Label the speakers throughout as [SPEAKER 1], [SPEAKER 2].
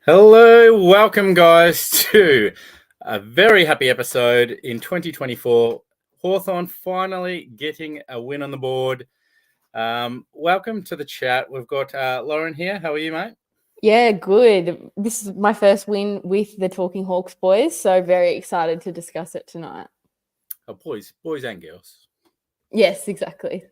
[SPEAKER 1] Hello, welcome guys to a very happy episode in 2024. Hawthorn finally getting a win on the board. Welcome to the chat. We've got Lauren here. How are you, mate?
[SPEAKER 2] Yeah, good. This is my first win with the Talking Hawks boys, so very excited to discuss it tonight.
[SPEAKER 1] Oh, boys and girls.
[SPEAKER 2] Yes, exactly.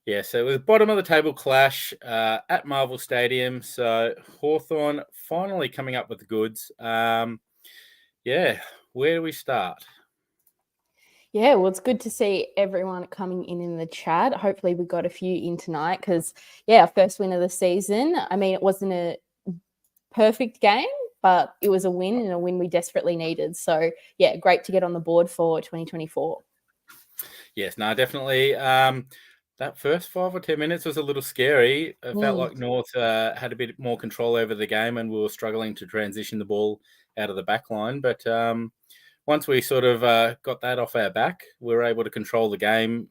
[SPEAKER 1] Yeah, so it was bottom of the table clash at Marvel Stadium. So Hawthorn finally coming up with the goods. Yeah, where do we start?
[SPEAKER 2] Yeah, well, it's good to see everyone coming in the chat. Hopefully we got a few in tonight because, yeah, our first win of the season. I mean, it wasn't a perfect game, but it was a win and a win we desperately needed. So, yeah, great to get on the board for 2024.
[SPEAKER 1] Yes, no, definitely. That first 5 or 10 minutes was a little scary. It felt like North had a bit more control over the game and we were struggling to transition the ball out of the back line. But once we sort of got that off our back, we were able to control the game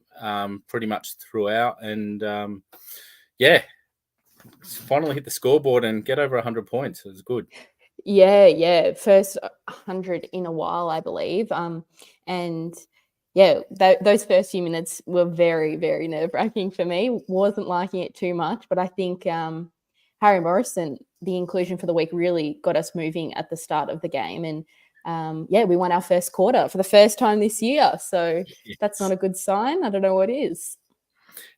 [SPEAKER 1] pretty much throughout. And yeah, finally hit the scoreboard and get over 100 points. It was good.
[SPEAKER 2] Yeah. First 100 in a while, I believe. And yeah, those first few minutes were very, very nerve-wracking for me. Wasn't liking it too much, but I think Harry Morrison, the inclusion for the week, really got us moving at the start of the game. And yeah, we won our first quarter for the first time this year. So That's not a good sign. I don't know what is.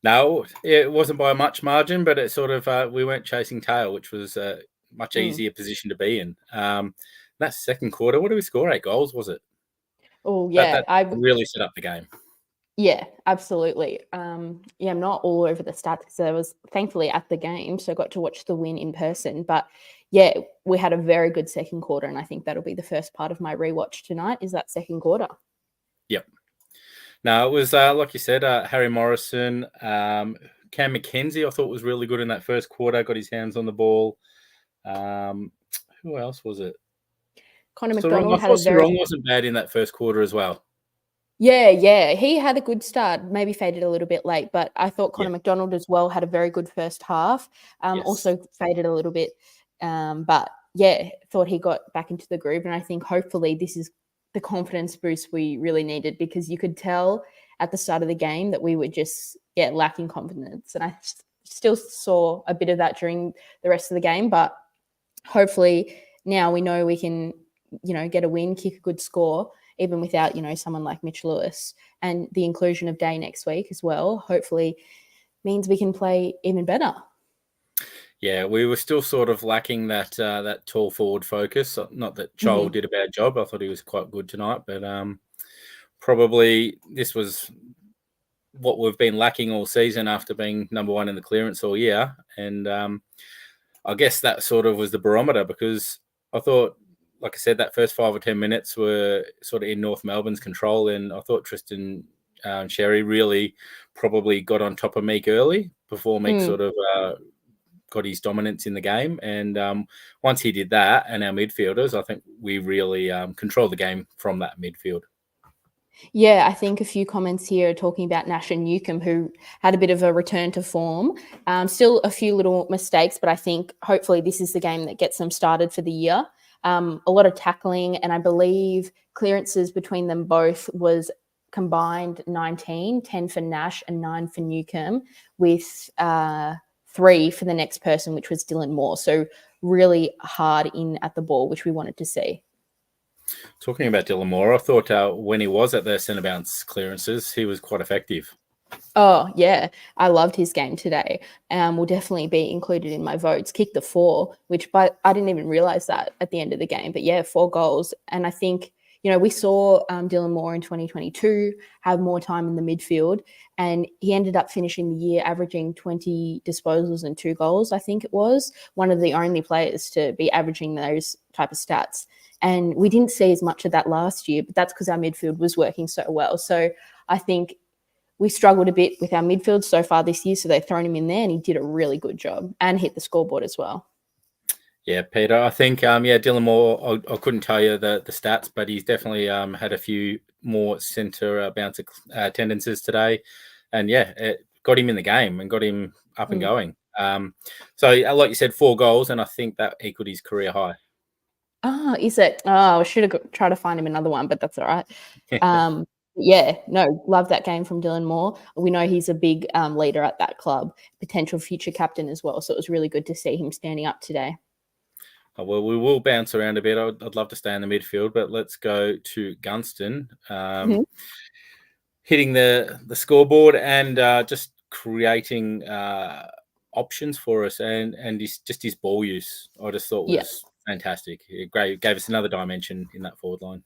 [SPEAKER 1] No, it wasn't by a much margin, but it sort of we weren't chasing tail, which was a much easier position to be in. That second quarter, what did we score? 8 goals, was it?
[SPEAKER 2] Oh yeah,
[SPEAKER 1] That really set up the game.
[SPEAKER 2] Yeah, absolutely. Yeah, I'm not all over the stats because I was thankfully at the game, so I got to watch the win in person. But yeah, we had a very good second quarter, and I think that'll be the first part of my rewatch tonight. Is that second quarter?
[SPEAKER 1] Yep. No, it was like you said, Harry Morrison, Cam McKenzie. I thought was really good in that first quarter. Got his hands on the ball. Who else was it?
[SPEAKER 2] Connor
[SPEAKER 1] Sarong.
[SPEAKER 2] McDonald
[SPEAKER 1] I
[SPEAKER 2] had a
[SPEAKER 1] thought
[SPEAKER 2] very
[SPEAKER 1] Sarong wasn't bad in that first quarter as well.
[SPEAKER 2] yeah. He had a good start. Maybe faded a little bit late, but I thought Connor
[SPEAKER 1] Yeah.
[SPEAKER 2] McDonald as well had a very good first half.
[SPEAKER 1] Yes.
[SPEAKER 2] Also faded a little bit, but yeah, thought he got back into the groove, and I think hopefully this is the confidence boost we really needed because you could tell at the start of the game that we were just lacking confidence, and I still saw a bit of that during the rest of the game, but hopefully now we know we can get a win, kick a good score even without someone like Mitch Lewis, and the inclusion of Day next week as well hopefully means we can play even better.
[SPEAKER 1] Yeah, we were still sort of lacking that that tall forward focus. Not that Joel did a bad job. I thought he was quite good tonight, but probably this was what we've been lacking all season after being number one in the clearance all year. And I guess that sort of was the barometer because I thought, like I said, that first 5 or 10 minutes were sort of in North Melbourne's control. And I thought Tristan Sherry really probably got on top of Meek early before Meek sort of got his dominance in the game. And once he did that and our midfielders, I think we really controlled the game from that midfield.
[SPEAKER 2] Yeah, I think a few comments here are talking about Nash and Newcomb, who had a bit of a return to form. Still a few little mistakes, but I think hopefully this is the game that gets them started for the year. A lot of tackling, and I believe clearances between them both was combined 19, 10 for Nash and 9 for Newcomb, with 3 for the next person, which was Dylan Moore. So really hard in at the ball, which we wanted to see.
[SPEAKER 1] Talking about Dylan Moore, I thought when he was at the centre bounce clearances, he was quite effective.
[SPEAKER 2] Oh, yeah. I loved his game today. Will definitely be included in my votes. Kicked the 4, I didn't even realise that at the end of the game. But yeah, 4 goals. And I think, we saw Dylan Moore in 2022 have more time in the midfield, and he ended up finishing the year averaging 20 disposals and 2 goals, I think it was. One of the only players to be averaging those type of stats. And we didn't see as much of that last year, but that's because our midfield was working so well. So I think we struggled a bit with our midfield so far this year, so they've thrown him in there and he did a really good job and hit the scoreboard as well.
[SPEAKER 1] Yeah, Peter, I think, Dylan Moore, I couldn't tell you the stats, but he's definitely had a few more centre bouncer tendencies today. And yeah, it got him in the game and got him up and going. So, like you said, 4 goals, and I think that equaled his career high.
[SPEAKER 2] Is it? Oh, I should have tried to find him another one, but that's all right. Yeah, no, love that game from Dylan Moore. We know he's a big leader at that club, potential future captain as well. So it was really good to see him standing up today.
[SPEAKER 1] Well, we will bounce around a bit. I'd love to stay in the midfield, but let's go to Gunston, hitting the scoreboard and just creating options for us, and his ball use. I just thought was fantastic. Great, gave us another dimension in that forward line.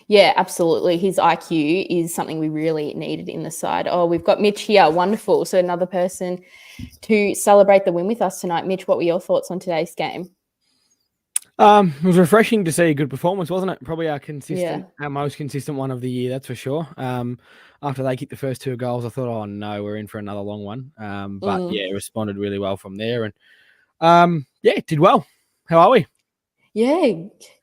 [SPEAKER 2] Yeah, absolutely. His IQ is something we really needed in the side. Oh, we've got Mitch here. Wonderful. So another person to celebrate the win with us tonight. Mitch, what were your thoughts on today's game?
[SPEAKER 3] It was refreshing to see a good performance, wasn't it? Probably our most consistent one of the year, that's for sure. After they kicked the first 2 goals, I thought, oh no, we're in for another long one. But yeah, responded really well from there, and did well. How are we?
[SPEAKER 2] Yeah,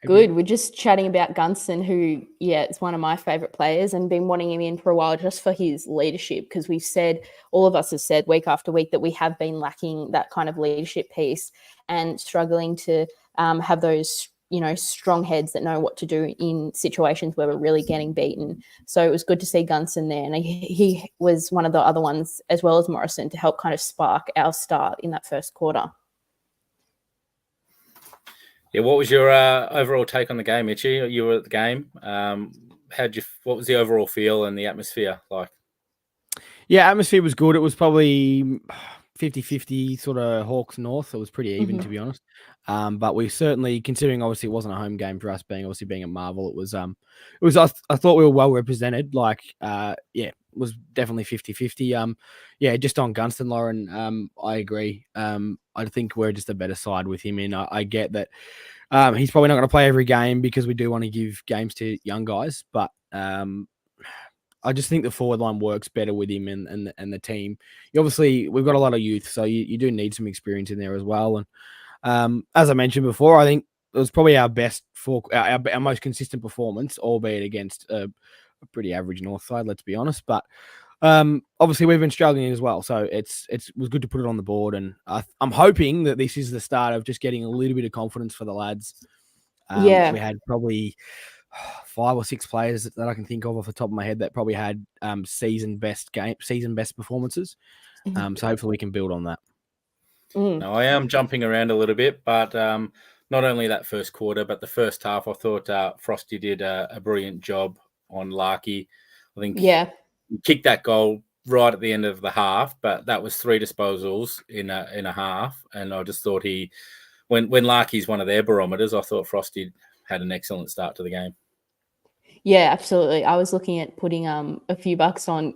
[SPEAKER 2] good. We're just chatting about Gunston, who, is one of my favourite players, and been wanting him in for a while just for his leadership, because we've said, all of us have said week after week, that we have been lacking that kind of leadership piece and struggling to have those, strong heads that know what to do in situations where we're really getting beaten. So it was good to see Gunston there, and he was one of the other ones, as well as Morrison, to help kind of spark our start in that first quarter.
[SPEAKER 1] Yeah, what was your overall take on the game, Mitchy? You were at the game. What was the overall feel and the atmosphere like?
[SPEAKER 3] Yeah, atmosphere was good. It was probably 50-50 sort of Hawks North. It was pretty even, to be honest. But we certainly, considering obviously it wasn't a home game for us, being at Marvel, it was I thought we were well represented. It was definitely 50-50. Just on Gunston, Lauren, I agree. I think we're just a better side with him in. I get that he's probably not going to play every game because we do want to give games to young guys, but I just think the forward line works better with him and the team. Obviously, we've got a lot of youth, so you do need some experience in there as well. And as I mentioned before, I think it was probably our best our most consistent performance, albeit against a pretty average North side, let's be honest. But obviously, we've been struggling as well, so it was good to put it on the board. And I'm hoping that this is the start of just getting a little bit of confidence for the lads. We had probably 5 or 6 players that I can think of off the top of my head that probably had season best performances. So hopefully we can build on that.
[SPEAKER 1] No, I am jumping around a little bit, but not only that first quarter, but the first half, I thought Frosty did a brilliant job on Larky. I think he kicked that goal right at the end of the half, but that was 3 disposals in a half, and I just thought when Larky's one of their barometers, I thought Frosty had an excellent start to the game.
[SPEAKER 2] Yeah, absolutely. I was looking at putting a few bucks on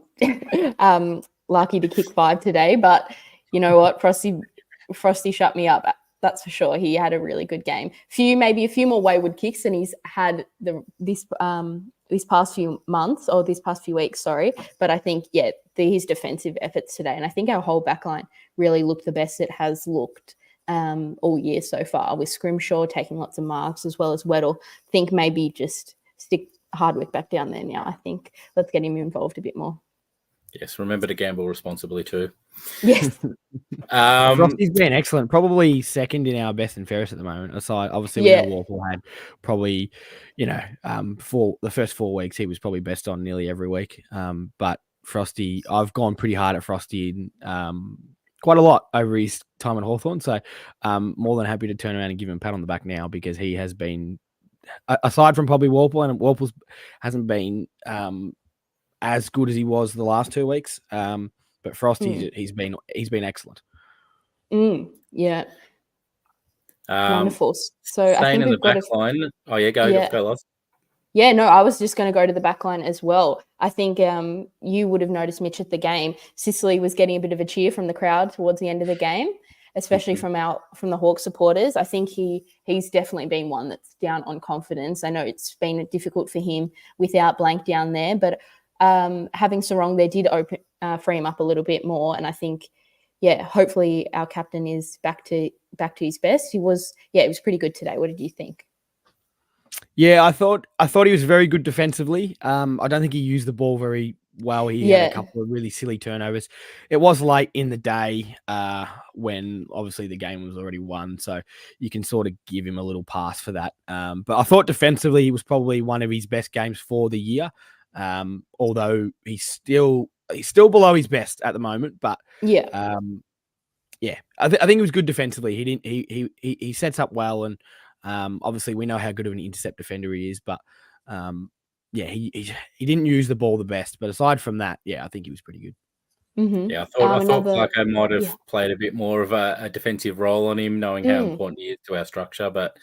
[SPEAKER 2] Larky to kick 5 today, but you know what, Frosty shut me up. That's for sure. He had a really good game. Maybe a few more wayward kicks than he's had these past few months, or these past few weeks. Sorry, but I think his defensive efforts today, and I think our whole backline really looked the best it has looked all year so far, with Scrimshaw taking lots of marks as well as Weddle. I think maybe just stick Hardwick back down there now. I think let's get him involved a bit more.
[SPEAKER 1] Yes, remember to gamble responsibly too.
[SPEAKER 2] Yes.
[SPEAKER 3] Frosty's been excellent. Probably second in our best and fairest at the moment. Aside, obviously, we know Warple had probably, for the first 4 weeks, he was probably best on nearly every week. But Frosty, I've gone pretty hard at Frosty quite a lot over his time at Hawthorn. So more than happy to turn around and give him a pat on the back now, because he has been, aside from probably Warple, and Warple's hasn't been as good as he was the last 2 weeks. But Frosty, he's been excellent.
[SPEAKER 2] Yeah. Wonderful. So I think we've got
[SPEAKER 1] line. Oh yeah, go, Loz.
[SPEAKER 2] Yeah, no, I was just going to go to the back line as well. I think you would have noticed, Mitch, at the game, Sicily was getting a bit of a cheer from the crowd towards the end of the game, especially from the Hawk supporters. I think he's definitely been one that's down on confidence. I know it's been difficult for him without Blank down there, but having Sarong there did free him up a little bit more. And I think, hopefully our captain is back to his best. It was pretty good today. What did you think? Yeah,
[SPEAKER 3] I thought he was very good defensively. I don't think he used the ball very well. He had a couple of really silly turnovers. It was late in the day when obviously the game was already won, so you can sort of give him a little pass for that. But I thought defensively he was probably one of his best games for the year, although he's still below his best at the moment. But I think he was good defensively. He sets up well, and obviously we know how good of an intercept defender he is. But he didn't use the ball the best. But aside from that, I think he was pretty good.
[SPEAKER 2] Mm-hmm.
[SPEAKER 1] Yeah, I thought Clarko might have played a bit more of a defensive role on him, knowing how important he is to our structure. But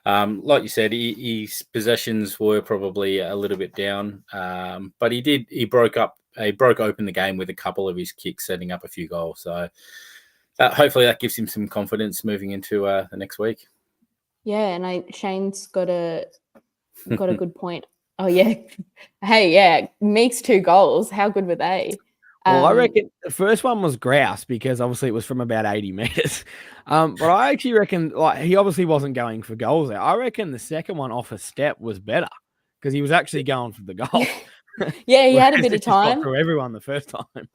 [SPEAKER 1] like you said, his possessions were probably a little bit down. But he broke open the game with a couple of his kicks, setting up a few goals. So hopefully that gives him some confidence moving into the next week.
[SPEAKER 2] Yeah, and Shane's got a good point. Oh yeah, hey, Meek's 2 goals. How good were they?
[SPEAKER 3] Well, I reckon the first one was grouse because obviously it was from about 80 meters. But I actually reckon he obviously wasn't going for goals there. I reckon the second one off a step was better because he was actually going for the goal.
[SPEAKER 2] Yeah, he had a bit of time.
[SPEAKER 3] Got through everyone the first time.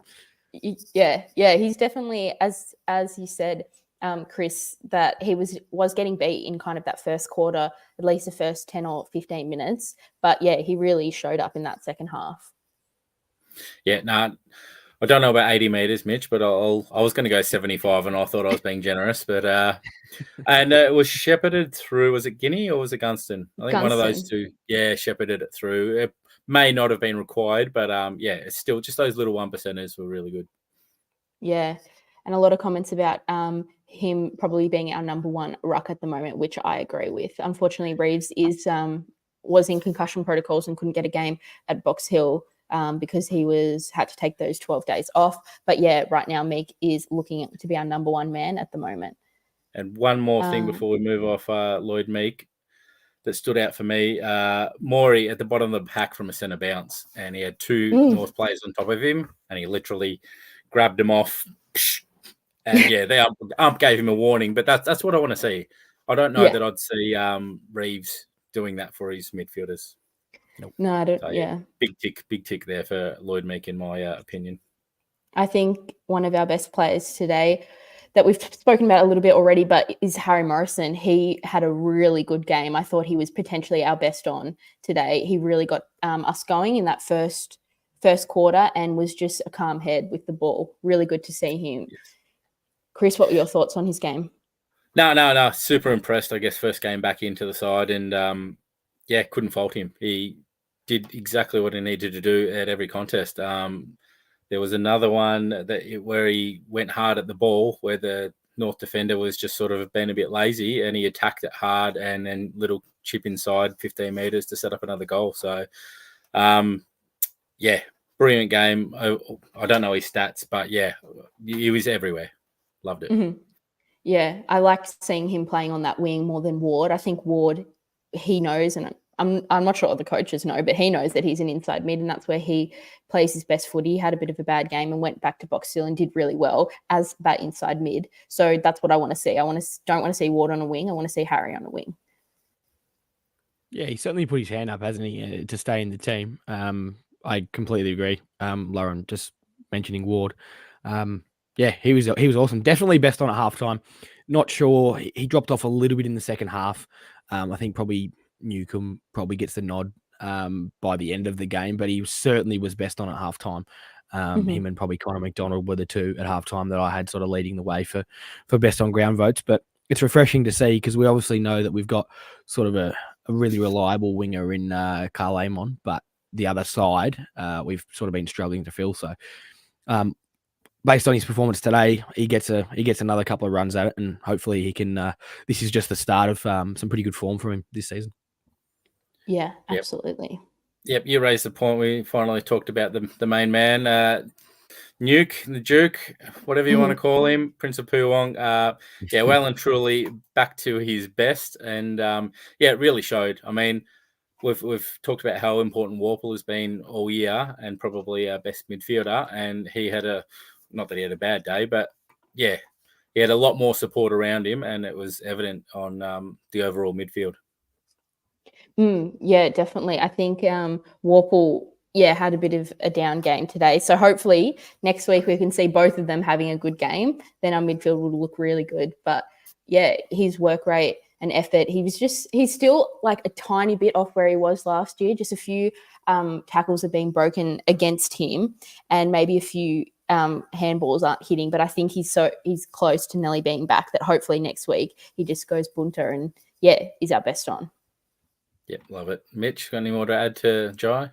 [SPEAKER 2] Yeah, he's definitely, as you said, Chris, that he was getting beat in kind of that first quarter, at least the first 10 or 15 minutes. But yeah, he really showed up in that second half.
[SPEAKER 1] Yeah, I don't know about 80 meters, Mitch, but I was going to go 75, and I thought I was being generous. But and it was shepherded through. Was it Guinea or was it Gunston? I think one of those two. Yeah, shepherded it through. It may not have been required, but it's still just those little 1%ers were really good.
[SPEAKER 2] Yeah, and a lot of comments about him probably being our number 1 ruck at the moment, which I agree with. Unfortunately, Reeves was in concussion protocols and couldn't get a game at Box Hill because he had to take those 12 days off. But yeah, right now Meek is looking to be our number 1 man at the moment.
[SPEAKER 1] And one more thing before we move off Lloyd Meek that stood out for me, Maury at the bottom of the pack from a centre bounce, and he had 2 North players on top of him, and he literally grabbed them off. And the ump gave him a warning, but that's what I want to see. I don't know that I'd see Reeves doing that for his midfielders.
[SPEAKER 2] Nope. No, I don't.
[SPEAKER 1] So, big tick there for Lloyd Meek, in my opinion.
[SPEAKER 2] I think one of our best players today that we've spoken about a little bit already, but is Harry Morrison. He had a really good game. I thought he was potentially our best on today. He really got us going in that first quarter and was just a calm head with the ball. Really good to see him. Yes. Chris, what were your thoughts on his game?
[SPEAKER 1] No. Super impressed, I guess, first game back into the side, and couldn't fault him. He did exactly what he needed to do at every contest. There was another one where he went hard at the ball, where the North defender was just sort of being a bit lazy, and he attacked it hard and then little chip inside 15 meters to set up another goal. So, brilliant game. I don't know his stats, but he was everywhere. Loved it.
[SPEAKER 2] Mm-hmm. Yeah, I liked seeing him playing on that wing more than Ward. I think Ward, he knows, and I'm not sure other coaches know, but he knows that he's an inside mid, and that's where he plays his best footy. He had a bit of a bad game and went back to Box Hill and did really well as that inside mid. So that's what I want to see. Don't want to see Ward on a wing. I want to see Harry on a wing.
[SPEAKER 3] Yeah, he certainly put his hand up, hasn't he, to stay in the team. I completely agree. Lauren, just mentioning Ward. He was awesome. Definitely best on at halftime. Not sure. He dropped off a little bit in the second half. I think probably Newcomb probably gets the nod by the end of the game, but he certainly was best on at halftime. Him and probably Connor McDonald were the 2 at halftime that I had sort of leading the way for best on ground votes. But it's refreshing to see because we obviously know that we've got sort of a really reliable winger in Carl Amon, but the other side we've sort of been struggling to fill. So based on his performance today, he gets another couple of runs at it, and hopefully he can. This is just the start of some pretty good form from him this season.
[SPEAKER 2] Yeah, absolutely.
[SPEAKER 1] Yep, you raised the point. We finally talked about the main man, Nuke, the Duke, whatever you want to call him, Prince of Poowong. Well and truly back to his best, and it really showed. I mean, we've talked about how important Warple has been all year, and probably our best midfielder, and he had not that he had a bad day, but he had a lot more support around him, and it was evident on the overall midfield.
[SPEAKER 2] Yeah, definitely. I think Warple had a bit of a down game today. So hopefully next week we can see both of them having a good game. Then our midfield will look really good. But yeah, his work rate and effort, he's still like a tiny bit off where he was last year. Just a few tackles have been broken against him, and maybe a few handballs aren't hitting. But I think he's close to Nelly being back that hopefully next week he just goes bunter and is our best on.
[SPEAKER 1] Yep, love it. Mitch, got any more to add to Jai?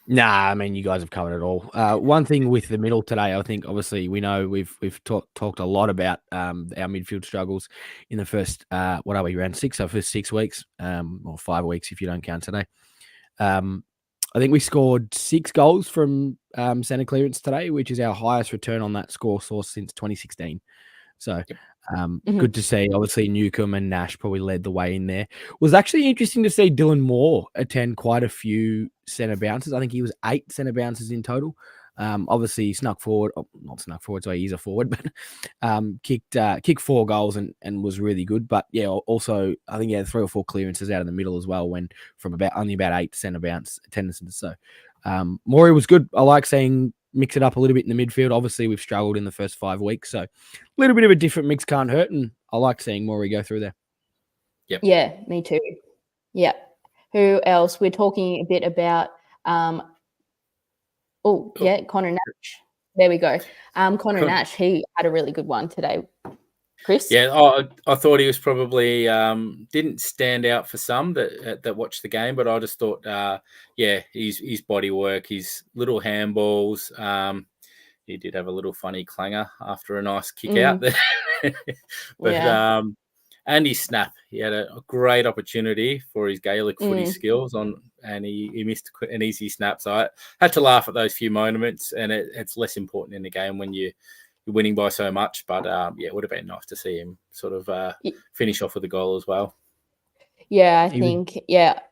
[SPEAKER 3] Nah, I mean, you guys have covered it all. One thing with the middle today, I think obviously we know we've talked a lot about our midfield struggles in the first what are we, round 6? So first 6 weeks, or 5 weeks if you don't count today. I think we scored 6 goals from centre clearance today, which is our highest return on that score source since 2016. So good to see. Obviously, Newcomb and Nash probably led the way in there. It was actually interesting to see Dylan Moore attend quite a few centre bounces. I think he was 8 centre bounces in total. Obviously, he snuck forward, not snuck forward, so he's a forward, but kicked 4 goals and was really good. But yeah, also I think he had 3 or 4 clearances out in the middle as well, when from only about 8 centre bounce attendances. So Morey was good. I like seeing mix it up a little bit in the midfield. Obviously, we've struggled in the first 5 weeks, so a little bit of a different mix can't hurt, and I like seeing Morey go through there.
[SPEAKER 1] Yep.
[SPEAKER 2] Yeah, me too. Yeah. Who else? We're talking a bit about Connor Nash. There we go. Connor Nash, he had a really good one today. Chris?
[SPEAKER 1] Yeah, I thought he was probably didn't stand out for some that watched the game, but I just thought, his body work, his little handballs. He did have a little funny clanger after a nice kick out there, but and his snap. He had a great opportunity for his Gaelic footy skills and he missed an easy snap. So I had to laugh at those few moments, and it's less important in the game when you're winning by so much. But it would have been nice to see him sort of finish off with a goal as well.
[SPEAKER 2] Yeah, I think,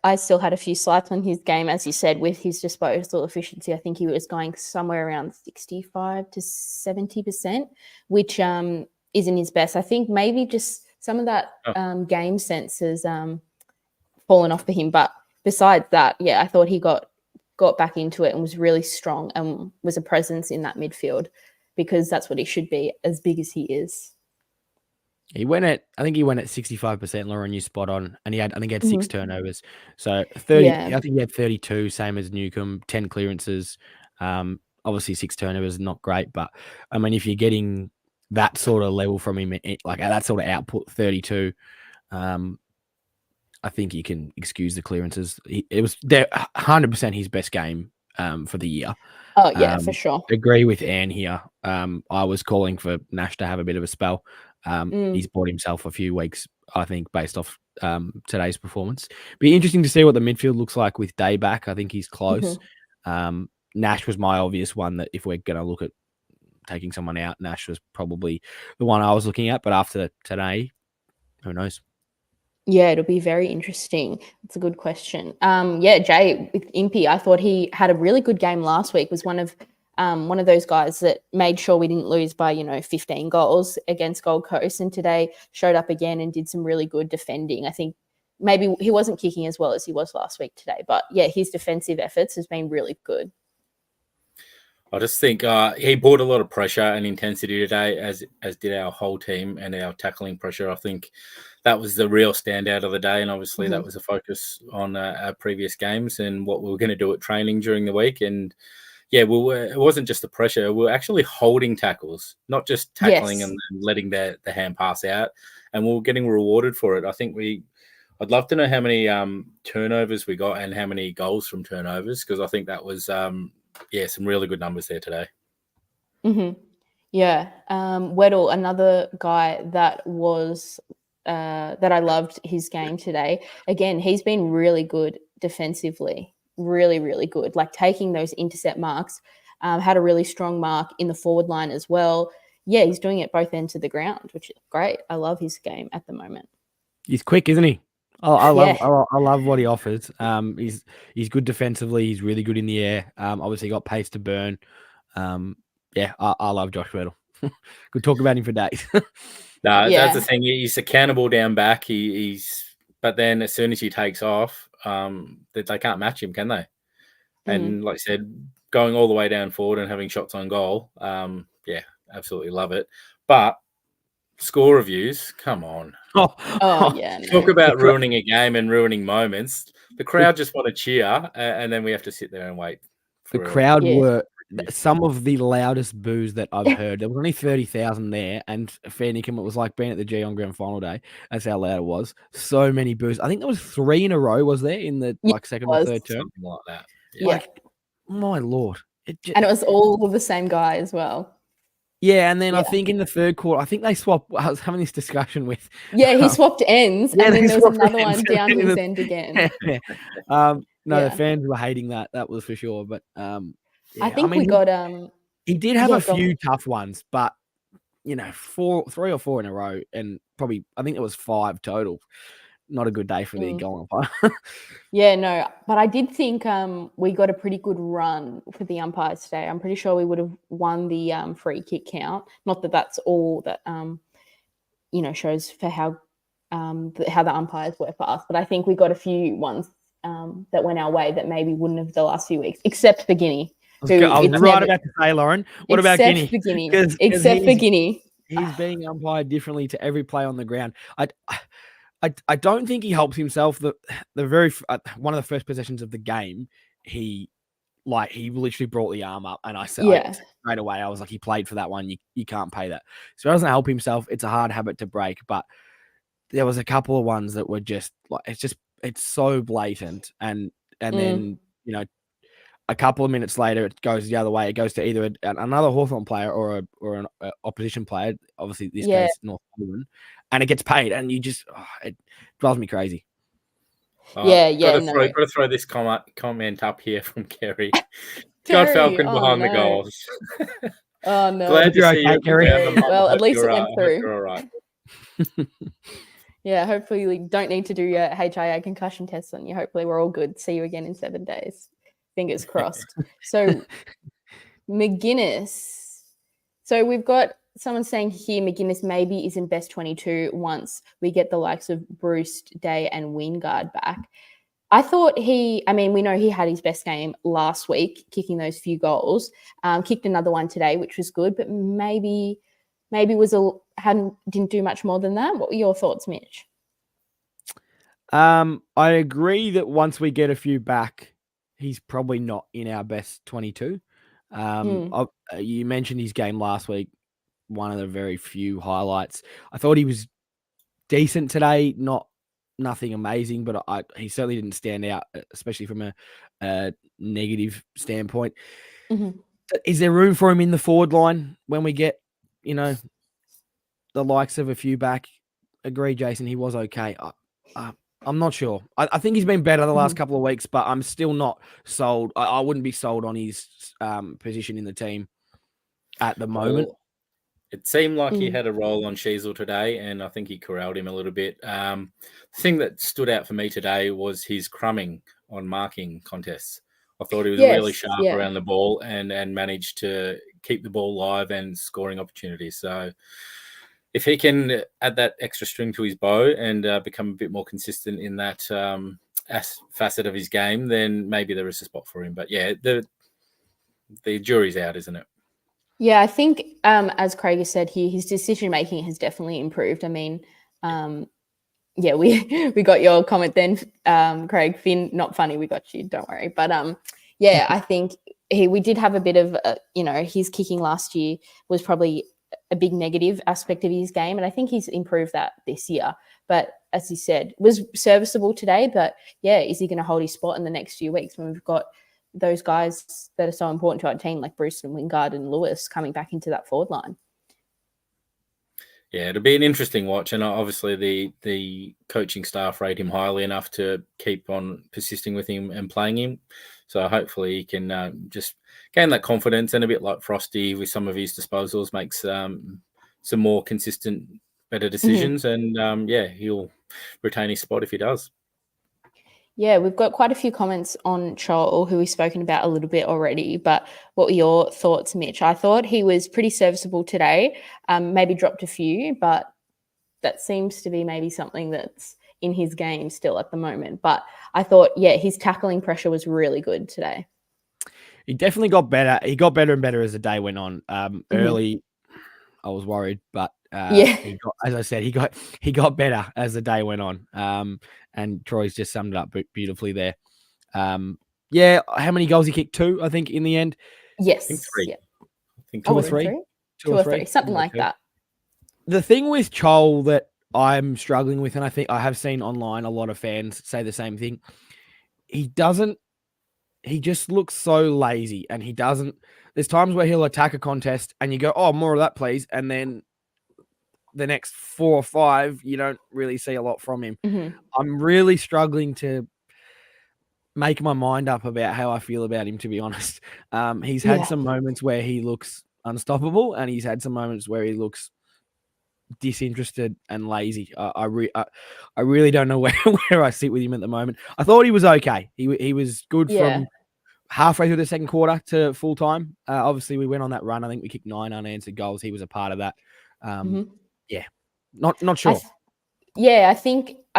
[SPEAKER 2] I still had a few slights on his game, as you said, with his disposal efficiency. I think he was going somewhere around 65 to 70%, which isn't his best. I think maybe just some of that game sense has fallen off for him. But besides that, I thought he got back into it and was really strong and was a presence in that midfield, because that's what he should be, as big as he is.
[SPEAKER 3] I think he went at 65%, Lauren, you spot on. And he had 6 turnovers. So 30, I think he had 32, same as Newcomb, 10 clearances. Obviously 6 turnovers, not great. But I mean, if you're getting that sort of level from him, like that sort of output, 32, I think you can excuse the clearances. It was 100% his best game for the year.
[SPEAKER 2] Oh, yeah, for sure.
[SPEAKER 3] Agree with Anne here. I was calling for Nash to have a bit of a spell. He's bought himself a few weeks, I think, based off today's performance. Be interesting to see what the midfield looks like with Day back. I think he's close. Nash was my obvious one, that if we're going to look at taking someone out, Nash was probably the one I was looking at. But after today, who knows?
[SPEAKER 2] Yeah, it'll be very interesting. It's a good question. Jay with Impey, I thought he had a really good game last week. Was one of those guys that made sure we didn't lose by 15 goals against Gold Coast, and today showed up again and did some really good defending. I think maybe he wasn't kicking as well as he was last week today, but his defensive efforts has been really good.
[SPEAKER 1] I just think he brought a lot of pressure and intensity today, as did our whole team, and our tackling pressure. I think that was the real standout of the day, and obviously that was a focus on our previous games and what we were going to do at training during the week. And it wasn't just the pressure; we were actually holding tackles, not just tackling and letting the hand pass out, and we were getting rewarded for it. I think I'd love to know how many turnovers we got and how many goals from turnovers, because I think that was some really good numbers there today.
[SPEAKER 2] Weddle, another guy that was that I loved his game today. Again, he's been really good defensively, really, really good. Like taking those intercept marks, had a really strong mark in the forward line as well. Yeah, he's doing it both ends of the ground, which is great. I love his game at the moment.
[SPEAKER 3] He's quick, isn't he? I love what he offers. He's good defensively. He's really good in the air. Obviously got pace to burn. I love Josh Weddle. Could talk about him for days.
[SPEAKER 1] That's the thing. He's accountable down back. But then as soon as he takes off, they can't match him, can they? And like I said, going all the way down forward and having shots on goal, yeah, absolutely love it. But score reviews, come on.
[SPEAKER 2] Oh yeah. No.
[SPEAKER 1] Talk about ruining a game and ruining moments. The crowd just want to cheer, and then we have to sit there and wait.
[SPEAKER 3] The crowd
[SPEAKER 2] Yeah.
[SPEAKER 3] were some of the loudest boos that I've heard. There was only 30,000 there, and fair income, it was like being at the G on Grand Final day. That's how loud it was. So many boos. I think there was 3 in a row, was there, in the second or third term?
[SPEAKER 1] Something like that.
[SPEAKER 2] Yeah.
[SPEAKER 3] Like, my Lord.
[SPEAKER 2] And it was all the same guy as well.
[SPEAKER 3] Yeah, and then I think in the third quarter, I think they swapped. I was having this discussion with.
[SPEAKER 2] Yeah, he swapped ends, and then there was another one down
[SPEAKER 3] ends.
[SPEAKER 2] his end again.
[SPEAKER 3] The fans were hating that. That was for sure. But yeah,
[SPEAKER 2] I think we got
[SPEAKER 3] He did have a few tough ones, but 3 or 4 in a row, and probably I think it was 5 total. Not a good day for the goal umpire.
[SPEAKER 2] Yeah, no, but I did think we got a pretty good run for the umpires today. I'm pretty sure we would have won the free kick count. Not that that's all that shows for how the umpires were for us, but I think we got a few ones that went our way that maybe wouldn't have the last few weeks, except for Guinea.
[SPEAKER 3] I was about to say, Lauren. What about Guinea?
[SPEAKER 2] Except for Guinea.
[SPEAKER 3] He's being umpired differently to every play on the ground. I don't think he helps himself. The very one of the first possessions of the game, he literally brought the arm up, and I said straight away, I was like, he played for that one. You can't pay that. So he doesn't help himself. It's a hard habit to break, but there was a couple of ones that were just like it's so blatant, and then a couple of minutes later, it goes the other way. It goes to either another Hawthorn player or an opposition player. Obviously, this case, North Melbourne, and it gets paid. And you just, it drives me crazy.
[SPEAKER 1] Got to throw this comment up here from Kerry. God Falcon behind the goals.
[SPEAKER 2] Oh no!
[SPEAKER 1] Glad to see you,
[SPEAKER 2] Kerry. Well, at least it went through.
[SPEAKER 1] You're all right.
[SPEAKER 2] Yeah, hopefully we don't need to do your HIA concussion tests on you. Hopefully we're all good. See you again in 7 days. Fingers crossed. So McGuinness. So we've got someone saying here McGuinness maybe is in best 22 once we get the likes of Roos, Day and Wingard back. I thought we know he had his best game last week, kicking those few goals. Kicked another one today, which was good, but maybe didn't do much more than that. What were your thoughts, Mitch?
[SPEAKER 3] I agree that once we get a few back, he's probably not in our best 22. You mentioned his game last week, one of the very few highlights. I thought he was decent today, nothing amazing, but he certainly didn't stand out, especially from a negative standpoint. Mm-hmm. Is there room for him in the forward line when we get, the likes of a few back? Agree, Jason, he was okay. I'm not sure. I think he's been better the last couple of weeks, but I'm still not sold. I wouldn't be sold on his position in the team at the moment.
[SPEAKER 1] It seemed like he had a role on Sheasel today, and I think he corralled him a little bit. The thing that stood out for me today was his crumbing on marking contests. I thought he was really sharp around the ball and managed to keep the ball live and scoring opportunities. So if he can add that extra string to his bow and become a bit more consistent in that facet of his game, then maybe there is a spot for him. But yeah, the jury's out, isn't it?
[SPEAKER 2] Yeah, I think as Craig has said here, his decision making has definitely improved. I mean, we got your comment then, Craig. Finn, not funny. We got you. Don't worry. But I think we did have a bit of his kicking last year was probably a big negative aspect of his game, and I think he's improved that this year. But as he said, was serviceable today. But yeah, is he going to hold his spot in the next few weeks when we've got those guys that are so important to our team, like Bruce and Wingard and Lewis, coming back into that forward line?
[SPEAKER 1] Yeah, it'll be an interesting watch, and obviously the coaching staff rate him highly enough to keep on persisting with him and playing him. So hopefully he can just gain that confidence, and a bit like Frosty with some of his disposals, makes some more consistent, better decisions, and he'll retain his spot if he does.
[SPEAKER 2] Yeah, we've got quite a few comments on Chol, who we've spoken about a little bit already, but what were your thoughts, Mitch? I thought he was pretty serviceable today, maybe dropped a few, but that seems to be maybe something that's in his game still at the moment. But I thought, his tackling pressure was really good today.
[SPEAKER 3] He definitely got better. He got better and better as the day went on. Early, I was worried, but he got, as I said, he got better as the day went on. And Troy's just summed it up beautifully there. Yeah, how many goals he kicked? 2, I think, in the end.
[SPEAKER 2] Yes.
[SPEAKER 1] I think 3.
[SPEAKER 2] Yeah.
[SPEAKER 1] I think
[SPEAKER 3] 2 or 3.
[SPEAKER 2] 2 or 3, something like that.
[SPEAKER 3] The thing with Chol that I'm struggling with, and I think I have seen online a lot of fans say the same thing, he just looks so lazy, and there's times where he'll attack a contest and you go, oh, more of that, please. And then the next 4 or 5, you don't really see a lot from him. I'm really struggling to make my mind up about how I feel about him, to be honest. He's had some moments where he looks unstoppable, and he's had some moments where he looks disinterested and lazy. I really don't know where I sit with him at the moment. I thought he was okay. He was good from halfway through the second quarter to full time. Obviously, we went on that run. I think we kicked 9 unanswered goals. He was a part of that. Yeah, not sure.
[SPEAKER 2] I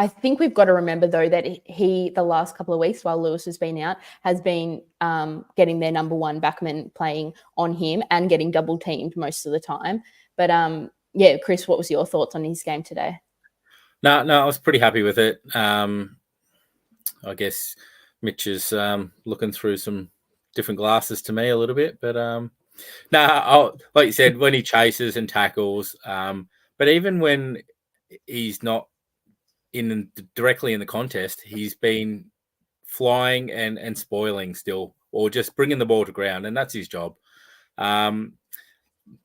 [SPEAKER 2] think we've got to remember though that he the last couple of weeks while Lewis has been out has been getting their number 1 backman playing on him and getting double teamed most of the time. But Chris, what was your thoughts on his game today?
[SPEAKER 1] No, I was pretty happy with it. I guess Mitch is looking through some different glasses to me a little bit, but like you said, when he chases and tackles, but even when he's not directly in the contest, he's been flying and spoiling still, or just bringing the ball to ground, and that's his job.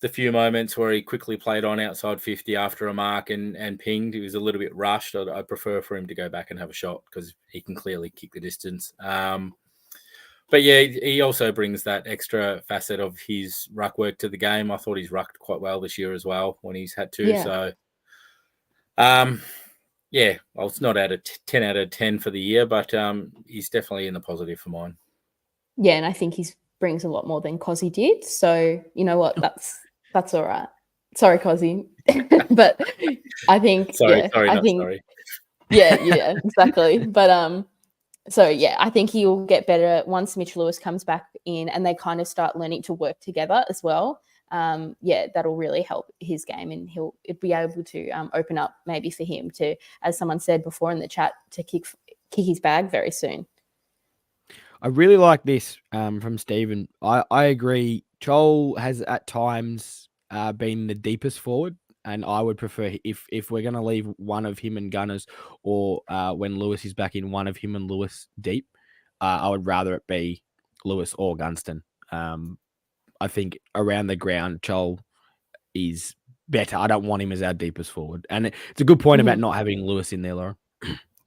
[SPEAKER 1] The few moments where he quickly played on outside 50 after a mark and pinged, he was a little bit rushed. I'd prefer for him to go back and have a shot because he can clearly kick the distance. But yeah, he also brings that extra facet of his ruck work to the game. I thought he's rucked quite well this year as well when he's had to. So, well, it's not 10 out of 10 for the year, but he's definitely in the positive for mine.
[SPEAKER 2] Yeah, and I think he brings a lot more than Cozzy did. So you know what? That's all right. Sorry, Cozzy, but I think
[SPEAKER 1] sorry.
[SPEAKER 2] Yeah, exactly. But I think he'll get better once Mitch Lewis comes back in and they kind of start learning to work together as well. That'll really help his game, and he'll be able to open up maybe for him to, as someone said before in the chat, to kick his bag very soon.
[SPEAKER 3] I really like this from Stephen. I agree. Chol has at times been the deepest forward, and I would prefer if we're going to leave one of him and Gunners, or when Lewis is back in, one of him and Lewis deep, I would rather it be Lewis or Gunston. I think around the ground, Chol is better. I don't want him as our deepest forward. And it's a good point about not having Lewis in there, Laura.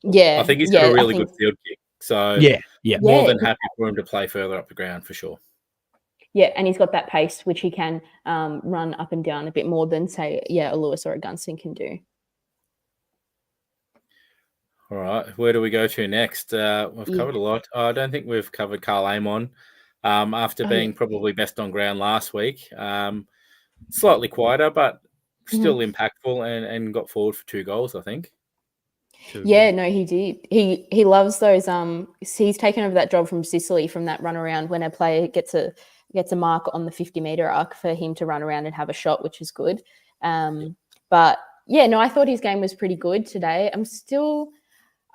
[SPEAKER 2] Yeah.
[SPEAKER 1] I think he's got a really good field kick. So more than happy for him to play further up the ground for sure.
[SPEAKER 2] Yeah, and he's got that pace which he can run up and down a bit more than, say, a Lewis or a Gunston can do.
[SPEAKER 1] All right, where do we go to next? We've covered a lot. I don't think we've covered Carl Amon after being probably best on ground last week. Slightly quieter, but still impactful and got forward for 2 goals, I think.
[SPEAKER 2] Yeah, no, he did. He loves those. He's taken over that job from Sicily, from that run around when a player gets a mark on the 50-meter arc for him to run around and have a shot, which is good. But yeah, no, I thought his game was pretty good today.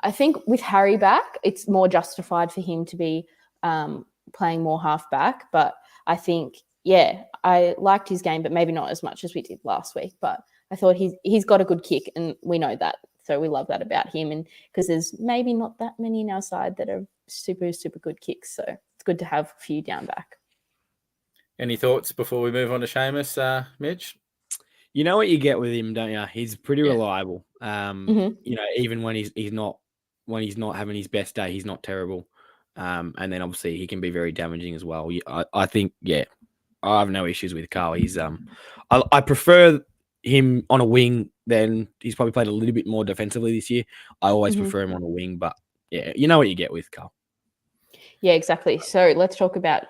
[SPEAKER 2] I think with Harry back, it's more justified for him to be playing more halfback. But I think, I liked his game, but maybe not as much as we did last week. But I thought he's got a good kick, and we know that. So we love that about him, and because there's maybe not that many in our side that are super, super good kicks. So it's good to have a few down back. Any
[SPEAKER 1] thoughts before we move on to Seamus, Mitch?
[SPEAKER 3] You know what you get with him, don't you? He's pretty reliable. You know, even when he's not having his best day, he's not terrible. And then obviously he can be very damaging as well. I think, I have no issues with Carl. He's I prefer him on a wing. Then he's probably played a little bit more defensively this year. I always prefer him on a wing, but you know what you get with Carl.
[SPEAKER 2] Yeah, exactly. So let's talk about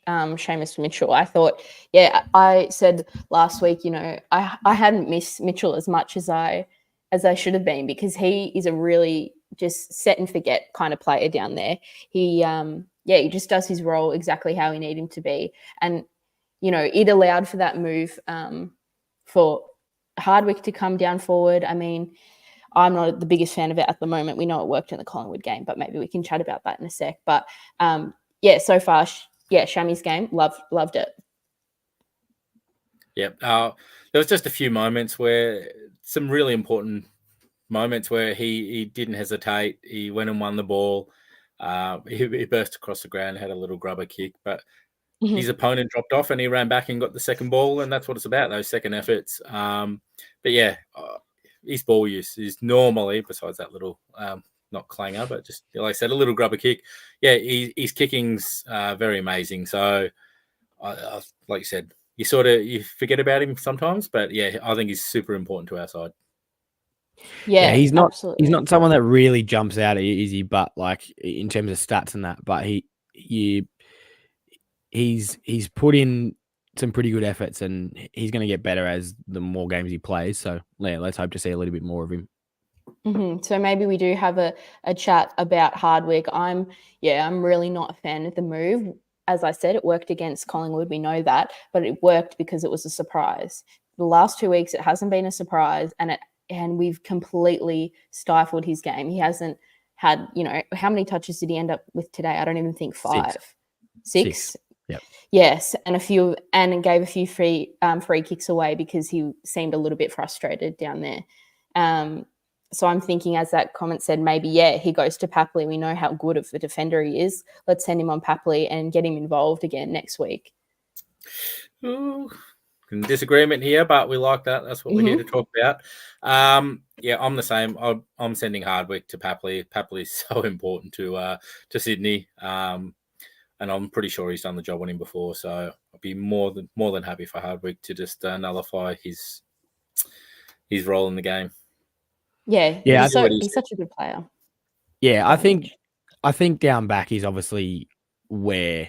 [SPEAKER 2] Seamus Mitchell. I thought, I said last week, I hadn't missed Mitchell as much as I should have been, because he is a really just set and forget kind of player down there. He, yeah, he just does his role exactly how we need him to be. And, you know, it allowed for that move for Hardwick to come down forward. I mean, I'm not the biggest fan of it at the moment. We know it worked in the Collingwood game, but maybe we can chat about that in a sec. But yeah, so far, Shami's game, loved it.
[SPEAKER 1] Yeah, there was just a few moments where some really important moments where he didn't hesitate. He went and won the ball. He burst across the ground, had a little grubber kick, but his opponent dropped off and he ran back and got the second ball, and that's what it's about, those second efforts. But yeah, his ball use is normally, besides that little, not clanger, but just, like I said, a little grubber kick. Yeah, his kicking's very amazing. So, like you said, you forget about him sometimes, but yeah, I think he's super important to our side.
[SPEAKER 2] Yeah,
[SPEAKER 3] he's not
[SPEAKER 2] absolutely.
[SPEAKER 3] he's not someone that really jumps out, is he? But like in terms of stats and that, but he's put in some pretty good efforts, and he's going to get better as the more games he plays. So yeah, let's hope to see a little bit more of him.
[SPEAKER 2] So maybe we do have a chat about Hardwick. I'm really not a fan of the move. As I said, it worked against Collingwood. We know that, but it worked because it was a surprise. The last 2 weeks, it hasn't been a surprise, and we've completely stifled his game. He hasn't had, you know, how many touches did he end up with today? I don't even think 5. Six?
[SPEAKER 3] Yep.
[SPEAKER 2] Yes, and gave a few free kicks away because he seemed a little bit frustrated down there. So I'm thinking, as that comment said, maybe, he goes to Papley. We know how good of a defender he is. Let's send him on Papley and get him involved again next week.
[SPEAKER 1] Ooh, disagreement here, but we like that. That's what we're here to talk about. Yeah, I'm the same. I'm sending Hardwick to Papley. Papley is so important to Sydney, and I'm pretty sure he's done the job on him before. So I'll be more than happy for Hardwick to just nullify his role in the game.
[SPEAKER 2] Yeah, he's such a good player.
[SPEAKER 3] Yeah, I think down back is obviously where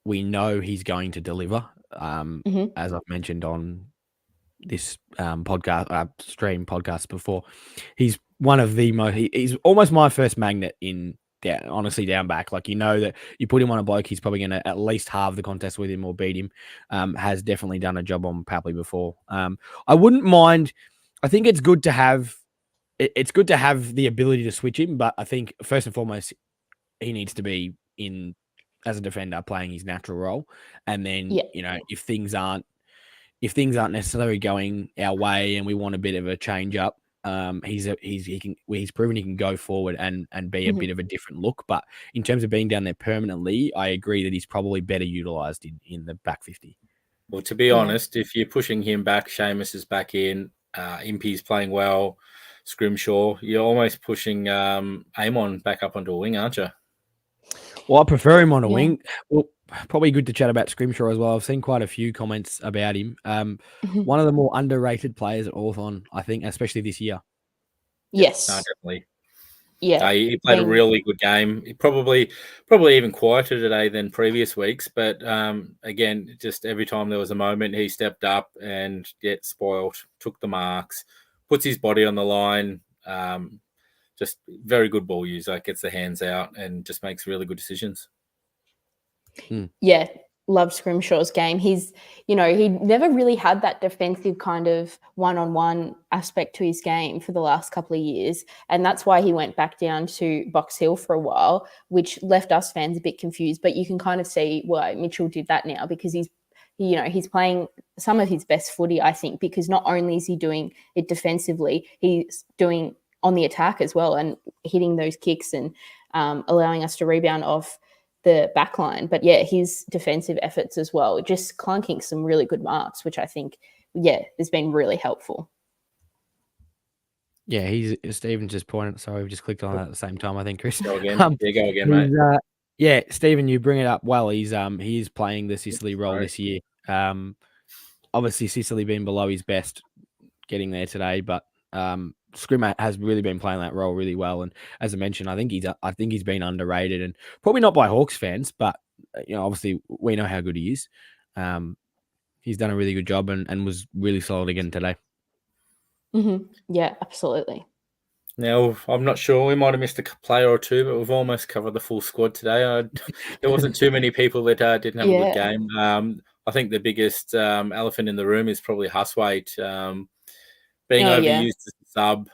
[SPEAKER 3] we know he's going to deliver. As I've mentioned on this stream podcast before, he's one of the most. He's almost my first magnet in down back. Like, you know that you put him on a bloke, he's probably going to at least halve the contest with him or beat him. Has definitely done a job on Papley before. I wouldn't mind. I think it's good to have. It's good to have the ability to switch him, but I think first and foremost, he needs to be in as a defender playing his natural role. And then, you know, if things aren't necessarily going our way and we want a bit of a change up, he's proven he can go forward and be a bit of a different look. But in terms of being down there permanently, I agree that he's probably better utilized in the back 50.
[SPEAKER 1] Well, to be honest, if you're pushing him back, Seamus is back in, Impey's playing well, Scrimshaw, you're almost pushing Amon back up onto a wing, aren't you?
[SPEAKER 3] Well, I prefer him on a wing. Well, probably good to chat about Scrimshaw as well. I've seen quite a few comments about him. One of the more underrated players at Hawthorn, I think, especially this year.
[SPEAKER 2] Yes.
[SPEAKER 1] No, definitely.
[SPEAKER 2] Yeah.
[SPEAKER 1] He played a really good game. He probably even quieter today than previous weeks. But again, just every time there was a moment, he stepped up and spoiled, took the marks, puts his body on the line. Just very good ball user, gets the hands out and just makes really good decisions.
[SPEAKER 2] Yeah, love Scrimshaw's game. He's, you know, he never really had that defensive kind of one-on-one aspect to his game for the last couple of years. And that's why he went back down to Box Hill for a while, which left us fans a bit confused. But you can kind of see why Mitchell did that now, because he's playing some of his best footy, I think, because not only is he doing it defensively, he's doing on the attack as well and hitting those kicks and allowing us to rebound off the back line. But yeah, his defensive efforts as well, just clunking some really good marks, which I think, has been really helpful.
[SPEAKER 3] Yeah, Stephen just pointed. Sorry, we just clicked on that at the same time, I think, Chris.
[SPEAKER 1] Go again. Go again, mate.
[SPEAKER 3] Yeah, Stephen, you bring it up well. He is playing the Sicily role this year. Obviously, Sicily being below his best, getting there today, but Scrimmer has really been playing that role really well. And as I mentioned, I think he's been underrated, and probably not by Hawks fans, but obviously we know how good he is. He's done a really good job and was really solid again today.
[SPEAKER 2] Yeah, absolutely.
[SPEAKER 1] Now, I'm not sure. We might have missed a player or two, but we've almost covered the full squad today. There wasn't too many people that didn't have a good
[SPEAKER 2] Yeah.
[SPEAKER 1] game. I think the biggest elephant in the room is probably Huswaite being
[SPEAKER 2] Oh, yeah.
[SPEAKER 1] overused as a sub.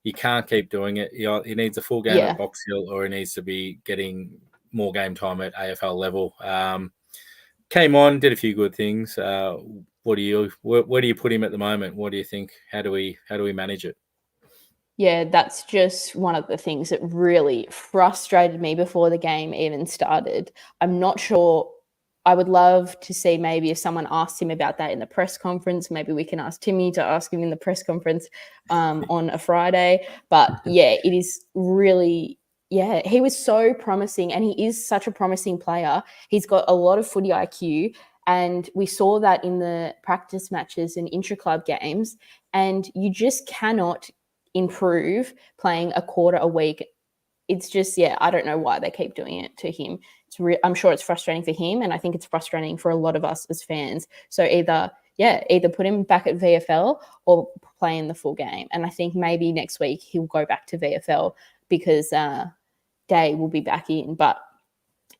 [SPEAKER 1] You can't keep doing it. He needs a full game
[SPEAKER 2] Yeah.
[SPEAKER 1] at Box Hill, or he needs to be getting more game time at AFL level. Came on, did a few good things. Where do you put him at the moment? What do you think? How do we manage it?
[SPEAKER 2] Yeah, that's just one of the things that really frustrated me before the game even started. I'm not sure. I would love to see maybe if someone asked him about that in the press conference. Maybe we can ask Timmy to ask him in the press conference on a Friday. But yeah, it is really, yeah, he was so promising, and he is such a promising player. He's got a lot of footy IQ, and we saw that in the practice matches and intra-club games. And you just cannot improve playing a quarter a week. It's just, yeah, I don't know why they keep doing it to him. I'm sure it's frustrating for him, and I think it's frustrating for a lot of us as fans. So either put him back at VFL or play in the full game. And I think maybe next week he'll go back to VFL because Day will be back in. But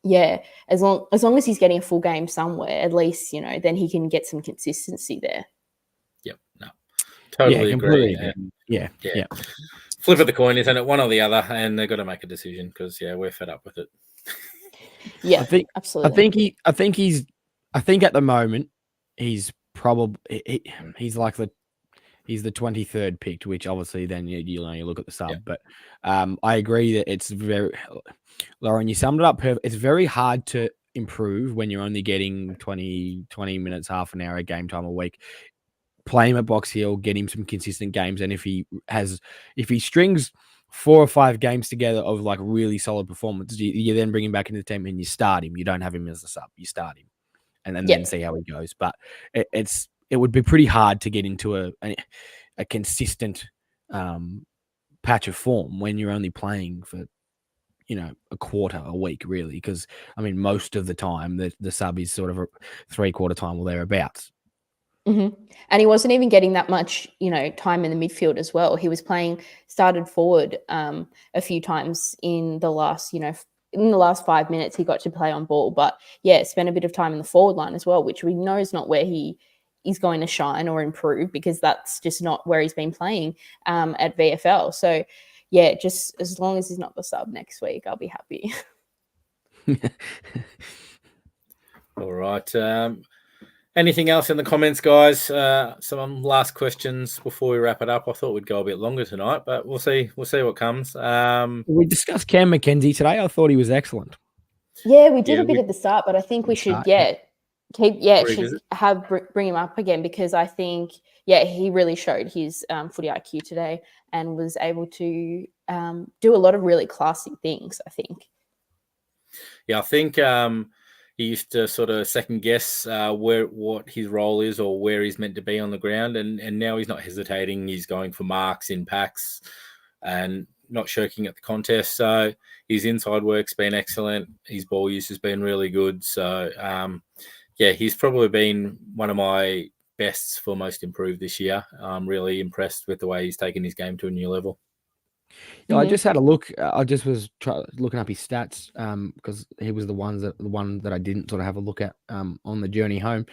[SPEAKER 2] yeah, as long as he's getting a full game somewhere, at least, then he can get some consistency there.
[SPEAKER 1] Yep, no, totally agree.
[SPEAKER 3] And yeah.
[SPEAKER 1] Flip of the coin, isn't it? One or the other, and they've got to make a decision because we're fed up with it.
[SPEAKER 2] Yeah, absolutely.
[SPEAKER 3] I think at the moment he's probably he's like he's the 23rd picked, which obviously then you look at the sub.
[SPEAKER 1] Yeah.
[SPEAKER 3] But I agree that it's very, Lauren, you summed it up perfect. It's very hard to improve when you're only getting 20 minutes, half an hour game time a week. Play him at Box Hill, get him some consistent games, and if he strings 4 or 5 games together of like really solid performance, you then bring him back into the team and you start him. You don't have him as a sub. You start him, and then see how he goes. But it would be pretty hard to get into a consistent patch of form when you're only playing for a quarter a week, really, because I mean most of the time the sub is sort of a 3/4 time or thereabouts.
[SPEAKER 2] Mm-hmm. And he wasn't even getting that much, time in the midfield as well. He was started forward a few times in the last, in the last 5 minutes he got to play on ball. But yeah, spent a bit of time in the forward line as well, which we know is not where he is going to shine or improve, because that's just not where he's been playing at VFL. So yeah, just as long as he's not the sub next week, I'll be happy.
[SPEAKER 1] All right. Anything else in the comments, guys? Some last questions before we wrap it up. I thought we'd go a bit longer tonight, but we'll see. We'll see what comes.
[SPEAKER 3] We discussed Cam McKenzie today. I thought he was excellent.
[SPEAKER 2] Yeah, we did a bit at the start, but I think we should, bring him up again, because I think, he really showed his footy IQ today and was able to do a lot of really classy things, I think.
[SPEAKER 1] Yeah, I think he used to sort of second guess what his role is or where he's meant to be on the ground, and now he's not hesitating. He's going for marks in packs and not shirking at the contest. So his inside work's been excellent. His ball use has been really good. So he's probably been one of my bests for most improved this year. I'm really impressed with the way he's taken his game to a new level.
[SPEAKER 3] Yeah, I just had a look. I just was looking up his stats because he was the one that I didn't sort of have a look at on the journey home.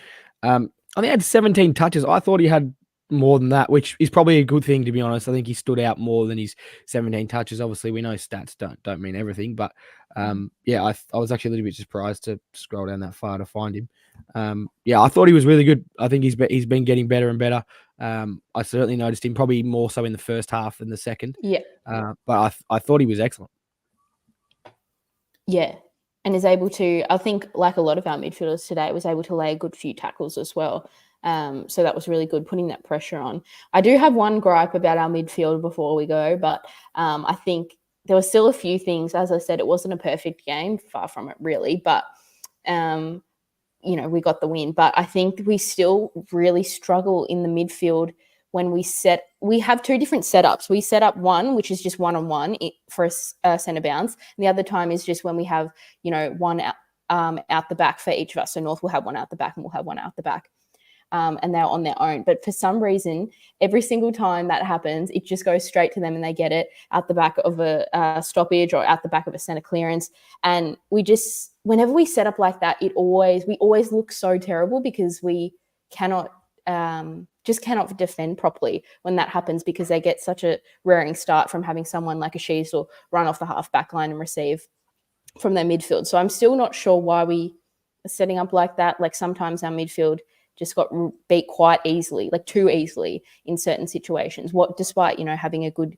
[SPEAKER 3] I think he had 17 touches. I thought he had more than that, which is probably a good thing, to be honest. I think he stood out more than his 17 touches. Obviously, we know stats don't mean everything, but I was actually a little bit surprised to scroll down that far to find him. I thought he was really good. I think he's been getting better and better. I certainly noticed him probably more so in the first half than the second.
[SPEAKER 2] Yeah.
[SPEAKER 3] But I thought he was excellent.
[SPEAKER 2] Yeah. And is able to, I think, like a lot of our midfielders today, was able to lay a good few tackles as well. So that was really good, putting that pressure on. I do have one gripe about our midfield before we go, but I think there were still a few things. As I said, it wasn't a perfect game, far from it really, but we got the win. But I think we still really struggle in the midfield when we have 2 different setups. We set up one, which is just one-on-one for a centre bounce. And the other time is just when we have, one out the back for each of us. So North will have one out the back and we'll have one out the back. and they're on their own. But for some reason, every single time that happens, it just goes straight to them and they get it out the back of a stoppage or out the back of a centre clearance. And whenever we set up like that, we always look so terrible because we cannot defend properly when that happens, because they get such a rearing start from having someone like a Sheasel run off the half back line and receive from their midfield. So I'm still not sure why we are setting up like that. Like sometimes our midfield just got beat quite easily, like too easily in certain situations, despite, having a good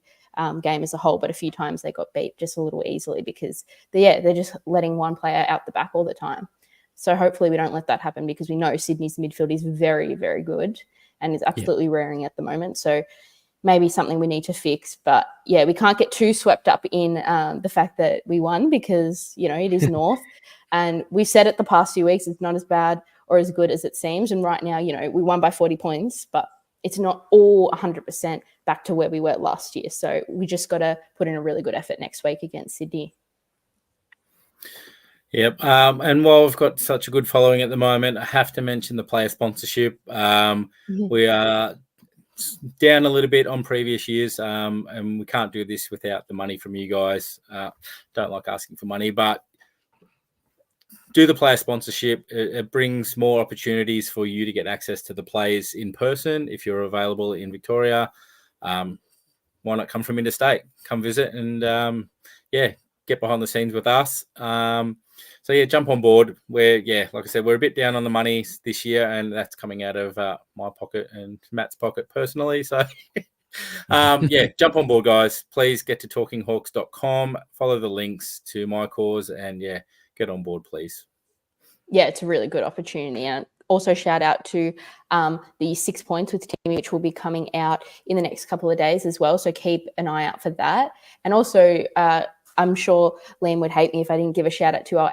[SPEAKER 2] game as a whole, but a few times they got beat just a little easily because they're just letting one player out the back all the time. So hopefully we don't let that happen, because we know Sydney's midfield is very, very good and is absolutely rearing at the moment. So maybe something we need to fix. But yeah, we can't get too swept up in the fact that we won, because, it is North. And we've said it the past few weeks, it's not as bad or as good as it seems. And right now, we won by 40 points, but it's not all 100% back to where we were last year. So we just got to put in a really good effort next week against Sydney.
[SPEAKER 1] Yep. And while we've got such a good following at the moment, I have to mention the player sponsorship. We are down a little bit on previous years, and we can't do this without the money from you guys. Don't like asking for money, but do the player sponsorship. It brings more opportunities for you to get access to the players in person if you're available in Victoria. Why not come from interstate? Come visit and get behind the scenes with us. So yeah, jump on board. Like I said, we're a bit down on the money this year, and that's coming out of my pocket and Matt's pocket personally. So jump on board, guys. Please get to talkinghawks.com, follow the links to my cause, and get on board, please.
[SPEAKER 2] Yeah, it's a really good opportunity. And also shout out to the 6 points with Timmy, which will be coming out in the next couple of days as well. So keep an eye out for that. And also, I'm sure Liam would hate me if I didn't give a shout out to our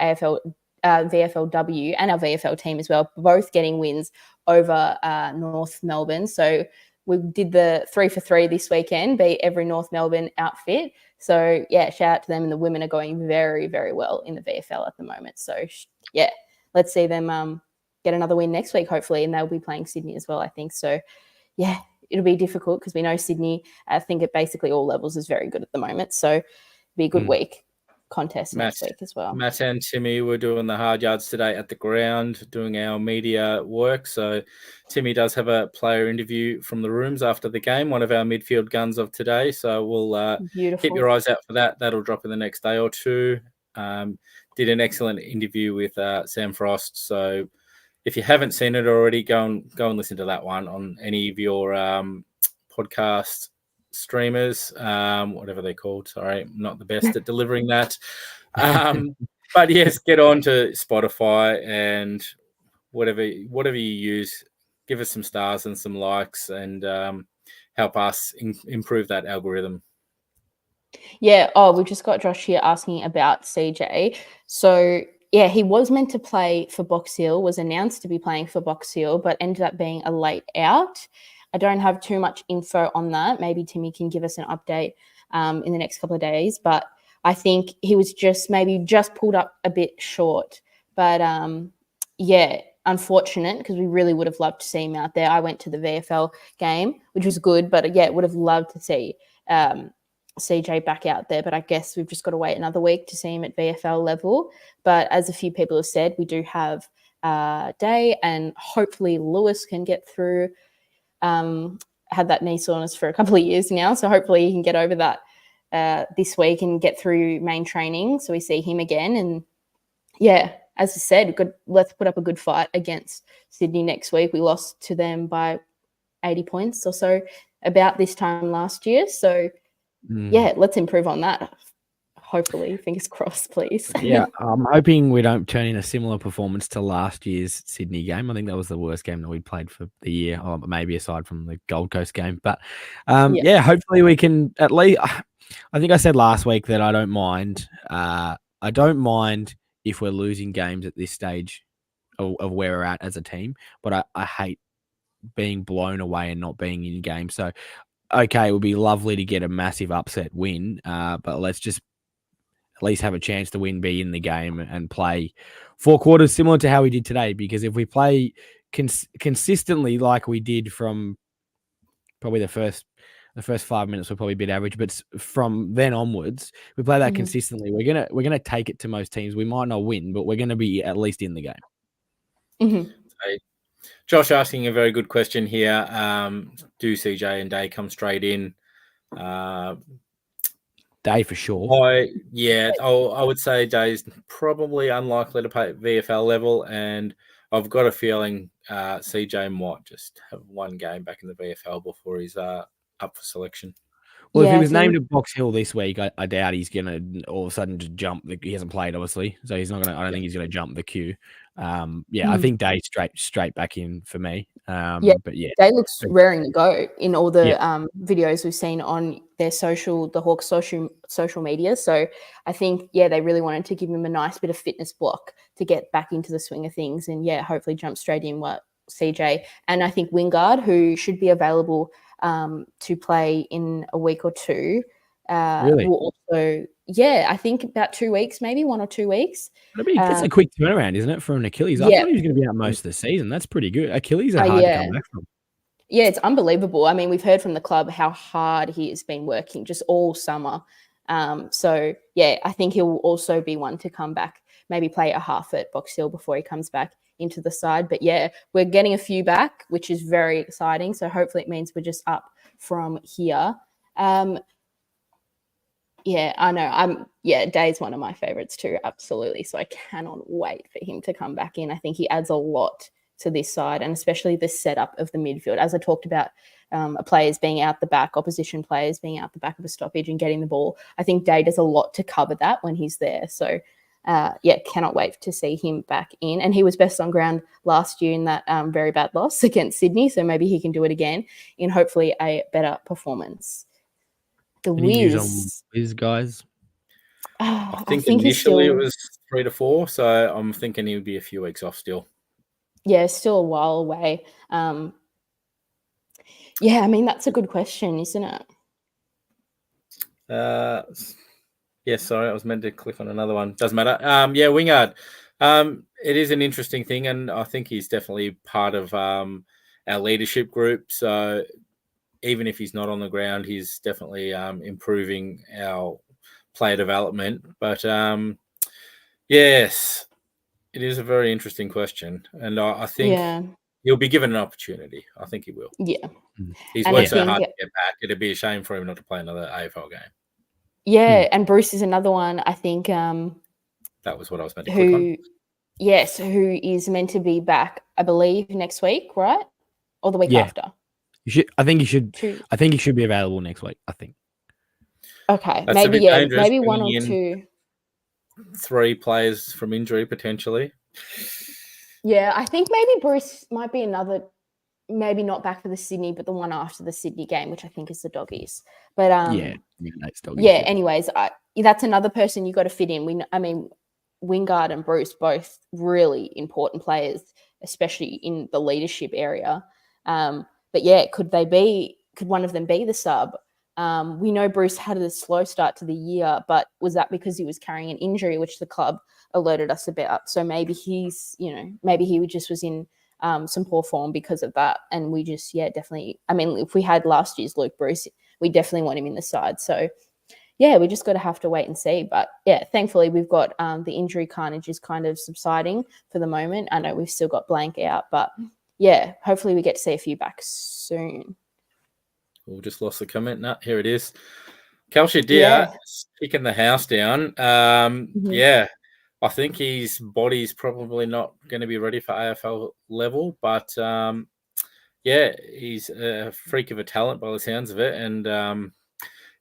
[SPEAKER 2] VFLW and our VFL team as well, both getting wins over North Melbourne. So we did the 3 for 3 this weekend, beat every North Melbourne outfit. So yeah, shout out to them. And the women are going very, very well in the VFL at the moment. So yeah, let's see them get another win next week, hopefully. And they'll be playing Sydney as well, I think. So yeah, it'll be difficult because we know Sydney, I think at basically all levels, is very good at the moment. So be a good week contest next week as well.
[SPEAKER 1] Matt and Timmy were doing the hard yards today at the ground, doing our media work. So Timmy does have a player interview from the rooms after the game, one of our midfield guns of today. So we'll keep your eyes out for that. That'll drop in the next day or two. Did an excellent interview with Sam Frost. So if you haven't seen it already, go and listen to that one on any of your podcast streamers, whatever they're called. Sorry, I'm not the best at delivering that. But yes, get on to Spotify and whatever you use. Give us some stars and some likes, and help us improve that algorithm.
[SPEAKER 2] Yeah. Oh, we've just got Josh here asking about CJ. So yeah, he was meant to play for Box Hill, was announced to be playing for Box Hill, but ended up being a late out. I don't have too much info on that. Maybe Timmy can give us an update in the next couple of days. But I think he was just pulled up a bit short. But unfortunate, because we really would have loved to see him out there. I went to the VFL game, which was good. But would have loved to see CJ back out there. But I guess we've just got to wait another week to see him at VFL level. But as a few people have said, we do have Day, and hopefully Lewis can get through. Had that knee soreness for a couple of years now, so hopefully he can get over that this week and get through main training, so we see him again. And as I said, let's put up a good fight against Sydney next week. We lost to them by 80 points or so about this time last year, so let's improve on that. Hopefully, fingers crossed, please.
[SPEAKER 3] Yeah, I'm hoping we don't turn in a similar performance to last year's Sydney game. I think that was the worst game that we played for the year, or maybe aside from the Gold Coast game. But hopefully we can at least. I think I said last week that I don't mind. I don't mind if we're losing games at this stage of where we're at as a team, but I hate being blown away and not being in games. So, okay, it would be lovely to get a massive upset win, but let's just at least have a chance to win, be in the game, and play 4 quarters similar to how we did today. Because if we play consistently like we did from probably the first 5 minutes, were probably a bit average, but from then onwards, we play that consistently. We're gonna take it to most teams. We might not win, but we're gonna be at least in the game.
[SPEAKER 1] So, Josh asking a very good question here. Do CJ and Day come straight in?
[SPEAKER 3] Day for sure.
[SPEAKER 1] I would say Day's probably unlikely to play at VFL level, and I've got a feeling CJ might just have one game back in the VFL before he's up for selection.
[SPEAKER 3] Well, if he was named at Box Hill this week, I doubt he's going to all of a sudden just jump. He hasn't played, obviously, so he's not going to. I don't think he's going to jump the queue. I think Day straight back in for me. But
[SPEAKER 2] Day looks raring to go in all the videos we've seen on their the Hawks social media. So I think they really wanted to give him a nice bit of fitness block to get back into the swing of things, and hopefully jump straight in with CJ. And I think Wingard, who should be available to play in a week or two, will also. I think about 2 weeks, maybe 1 or 2 weeks.
[SPEAKER 3] That's a quick turnaround, isn't it, for an Achilles? I thought he was going to be out most of the season. That's pretty good. Achilles are hard to come back from.
[SPEAKER 2] Yeah, it's unbelievable. I mean, we've heard from the club how hard he has been working just all summer. I think he'll also be one to come back, maybe play a half at Box Hill before he comes back into the side. But we're getting a few back, which is very exciting. So hopefully it means we're just up from here. I know. Day's one of my favorites too, absolutely. So I cannot wait for him to come back in. I think he adds a lot to this side, and especially the setup of the midfield. As I talked about, players being out the back, opposition players being out the back of a stoppage and getting the ball. I think Day does a lot to cover that when he's there. So, cannot wait to see him back in. And he was best on ground last year in that very bad loss against Sydney. So maybe he can do it again in hopefully a better performance. The
[SPEAKER 3] Wiz guys.
[SPEAKER 1] I think initially it was 3 to 4, so I'm thinking he would be a few weeks off still.
[SPEAKER 2] Yeah, still a while away. I mean, that's a good question, isn't it?
[SPEAKER 1] Sorry, I was meant to click on another one. Doesn't matter. Wingard. It is an interesting thing, and I think he's definitely part of our leadership group. So even if he's not on the ground, he's definitely improving our player development. But yes, it is a very interesting question, and I think he'll be given an opportunity. I think he will.
[SPEAKER 2] Yeah,
[SPEAKER 1] he's worked so hard to get back. It'd be a shame for him not to play another AFL game.
[SPEAKER 2] Yeah, and Bruce is another one. I think
[SPEAKER 1] that was what I was meant to click on.
[SPEAKER 2] Yes, who is meant to be back, I believe, next week, right? Or the week after.
[SPEAKER 3] I think he should be available next week, I think.
[SPEAKER 2] Okay.
[SPEAKER 1] That's
[SPEAKER 2] maybe 1 or 2.
[SPEAKER 1] 3 players from injury potentially.
[SPEAKER 2] Yeah, I think maybe Bruce might be another, maybe not back for the Sydney, but the one after the Sydney game, which I think is the Doggies. But
[SPEAKER 3] that's Doggies.
[SPEAKER 2] Yeah, anyways, that's another person you got to fit in. Wingard and Bruce, both really important players, especially in the leadership area. Could one of them be the sub? We know Bruce had a slow start to the year, but was that because he was carrying an injury, which the club alerted us about? So maybe maybe he just was in some poor form because of that. And we just, definitely, I mean, if we had last year's Luke Bruce, we definitely want him in the side. So we just got to have to wait and see. But thankfully we've got the injury carnage is kind of subsiding for the moment. I know we've still got Blank out, but hopefully we get to see a few back soon.
[SPEAKER 1] We just lost the comment. No, here it is. Kelsey Deer kicking the house down. I think his body's probably not going to be ready for AFL level, but he's a freak of a talent by the sounds of it, and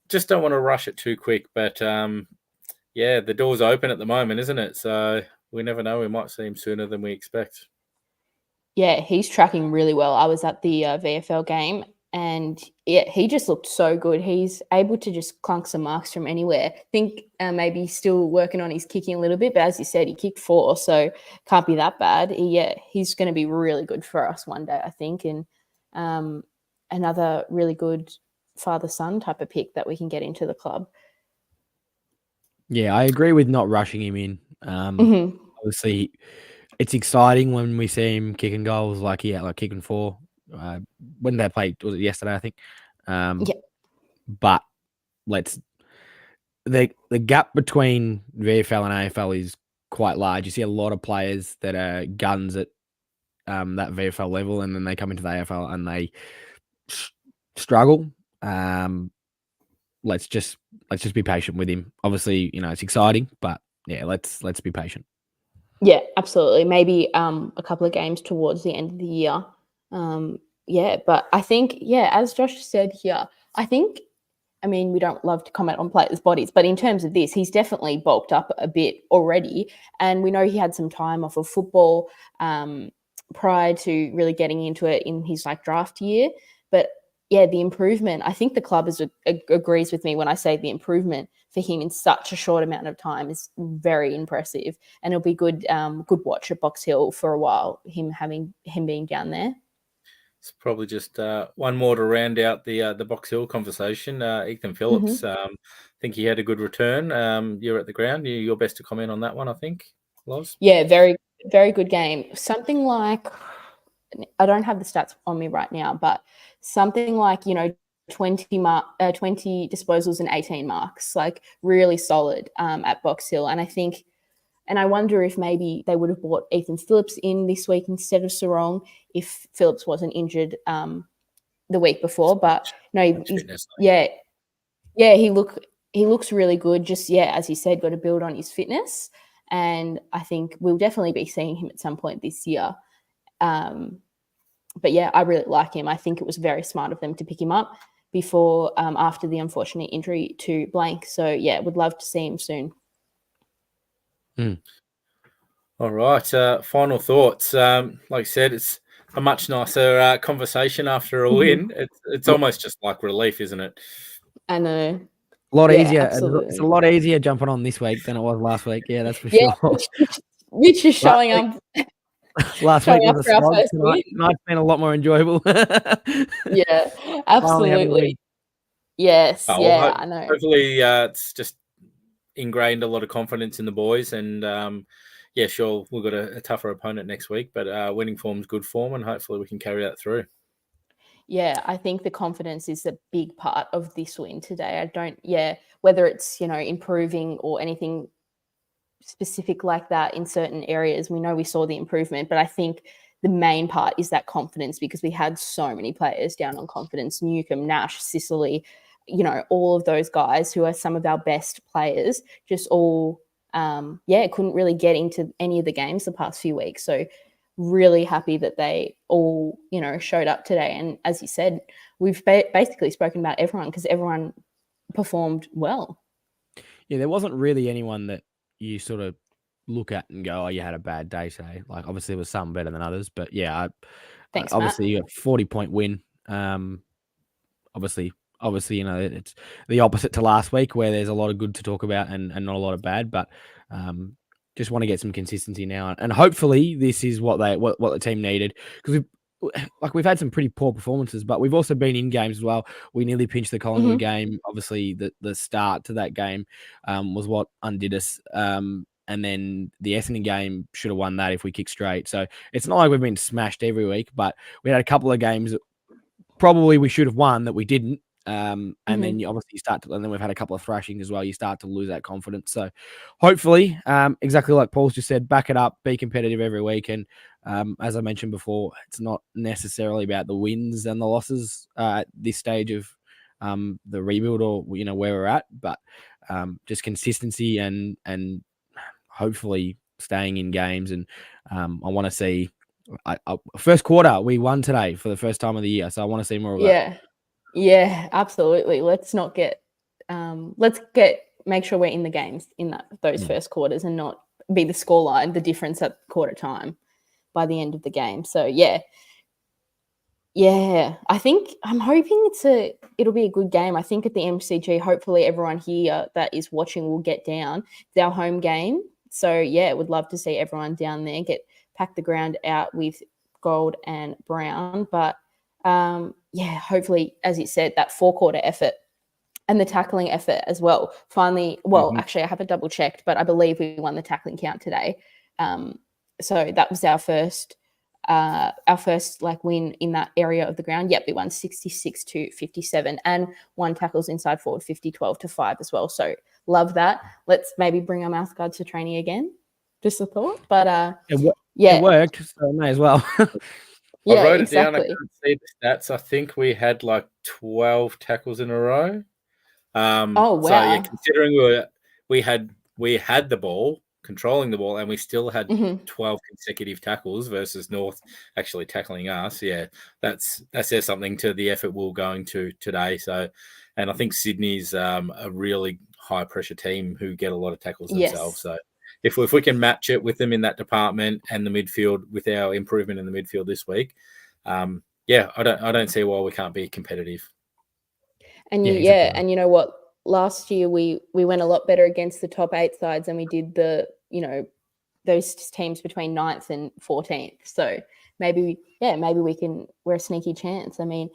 [SPEAKER 1] just don't want to rush it too quick. But the door's open at the moment, isn't it? So we never know. We might see him sooner than we expect.
[SPEAKER 2] Yeah, he's tracking really well. I was at the VFL game, and he just looked so good. He's able to just clunk some marks from anywhere. I think maybe he's still working on his kicking a little bit, but as you said, he kicked 4, so can't be that bad. He's going to be really good for us one day, I think, and another really good father-son type of pick that we can get into the club.
[SPEAKER 3] Yeah, I agree with not rushing him in.
[SPEAKER 2] Mhm.
[SPEAKER 3] Obviously, it's exciting when we see him kicking goals like kicking 4. When they played, was it yesterday? I think.
[SPEAKER 2] Yeah.
[SPEAKER 3] But let's the gap between VFL and AFL is quite large. You see a lot of players that are guns at that VFL level, and then they come into the AFL and they struggle. Let's just be patient with him. Obviously, it's exciting, but yeah, let's be patient.
[SPEAKER 2] Yeah, absolutely. Maybe a couple of games towards the end of the year. Yeah, but I think, as Josh said here, I mean, we don't love to comment on players' bodies, but in terms of this, he's definitely bulked up a bit already. And we know he had some time off of football prior to really getting into it in his draft year. But yeah, the improvement, I think the club agrees with me when I say the improvement for him in such a short amount of time is very impressive. And it'll be good watch at Box Hill for a while, him being down there.
[SPEAKER 1] It's probably just one more to round out the Box Hill conversation. Ethan Phillips, I think he had a good return. You're at the ground. You're best to comment on that one, I think, Loz.
[SPEAKER 2] Yeah, very, very good game. Something like, I don't have the stats on me right now, but something like 20 disposals and 18 marks, really solid at Box Hill. And I wonder if maybe they would have brought Ethan Phillips in this week instead of Sarong if Phillips wasn't injured the week before. But no, he looks really good. Just as you said, got to build on his fitness, and I think we'll definitely be seeing him at some point this year. But yeah, I really like him. I think it was very smart of them to pick him up after the unfortunate injury to Blank. So yeah, would love to see him soon.
[SPEAKER 1] All right. Final thoughts. Like I said, it's a much nicer conversation after a win. It's almost just like relief, isn't it?
[SPEAKER 2] I know.
[SPEAKER 3] A lot easier.
[SPEAKER 2] Absolutely.
[SPEAKER 3] It's a lot easier jumping on this week than it was last week. Yeah, that's for sure.
[SPEAKER 2] Which is showing up.
[SPEAKER 3] Last week was a slog. Tonight's been a lot more enjoyable.
[SPEAKER 2] Yeah, absolutely. Yes, I know.
[SPEAKER 1] Hopefully, it's just ingrained a lot of confidence in the boys, and sure, we've got a tougher opponent next week, but winning form's good form, and hopefully we can carry that through.
[SPEAKER 2] Yeah, I think the confidence is a big part of this win today. Whether it's improving or anything specific like that in certain areas, we know we saw the improvement, but I think the main part is that confidence, because we had so many players down on confidence. Newcomb, Nash, Sicily, all of those guys who are some of our best players, just all couldn't really get into any of the games the past few weeks. So really happy that they all showed up today. And as you said, we've basically spoken about everyone because everyone performed well.
[SPEAKER 3] Yeah, there wasn't really anyone that you sort of look at and go, "Oh, you had a bad day today." Like, obviously, there was some better than others, but yeah,
[SPEAKER 2] Thanks,
[SPEAKER 3] obviously,
[SPEAKER 2] Matt.
[SPEAKER 3] you got 40-point win. Obviously, it's the opposite to last week, where there's a lot of good to talk about and not a lot of bad. But just want to get some consistency now, and hopefully, this is what the team needed, because we've had some pretty poor performances, but we've also been in games as well. We nearly pinched the Collingwood game. Obviously, the start to that game was what undid us. And then the Essendon game should have won that if we kick straight. So it's not like we've been smashed every week, but we had a couple of games that probably we should have won that we didn't. And then you obviously and then we've had a couple of thrashings as well. You start to lose that confidence. So hopefully, exactly like Paul's just said, back it up, be competitive every week. And as I mentioned before, it's not necessarily about the wins and the losses at this stage of the rebuild or where we're at, but just consistency and hopefully staying in games. And I want to see first quarter we won today for the first time of the year, so I want to see more of that.
[SPEAKER 2] Yeah, absolutely. Let's make sure we're in the games in those first quarters and not be the scoreline, the difference at quarter time by the end of the game. So yeah, I think I'm hoping it'll be a good game. I think at the MCG, hopefully everyone here that is watching will get down. It's our home game, so yeah, would love to see everyone down there pack the ground out with gold and brown. But hopefully, as you said, that 4-quarter effort and the tackling effort as well. Finally, well, actually, I haven't double checked, but I believe we won the tackling count today. So that was our first like win in that area of the ground. Yep, we won 66-57 and 1 tackles inside forward 50-12-5 as well. So love that. Let's maybe bring our mouth guards to training again. Just a thought, but
[SPEAKER 3] it worked, so may as well.
[SPEAKER 2] Yeah,
[SPEAKER 1] I wrote it
[SPEAKER 2] exactly.
[SPEAKER 1] down. I can't see the stats. I think we had like 12 tackles in a row.
[SPEAKER 2] Oh wow!
[SPEAKER 1] So yeah, considering we had the ball, controlling the ball, and we still had 12 consecutive tackles versus North actually tackling us. Yeah, that says something to the effort we're going to today. So, and I think Sydney's a really high pressure team who get a lot of tackles themselves. So if we can match it with them in that department and the midfield with our improvement in the midfield this week, I don't see why we can't be competitive.
[SPEAKER 2] And and you know what? Last year we went a lot better against the top 8 sides than we did the those teams between 9th and 14th. So maybe we're a sneaky chance. I mean,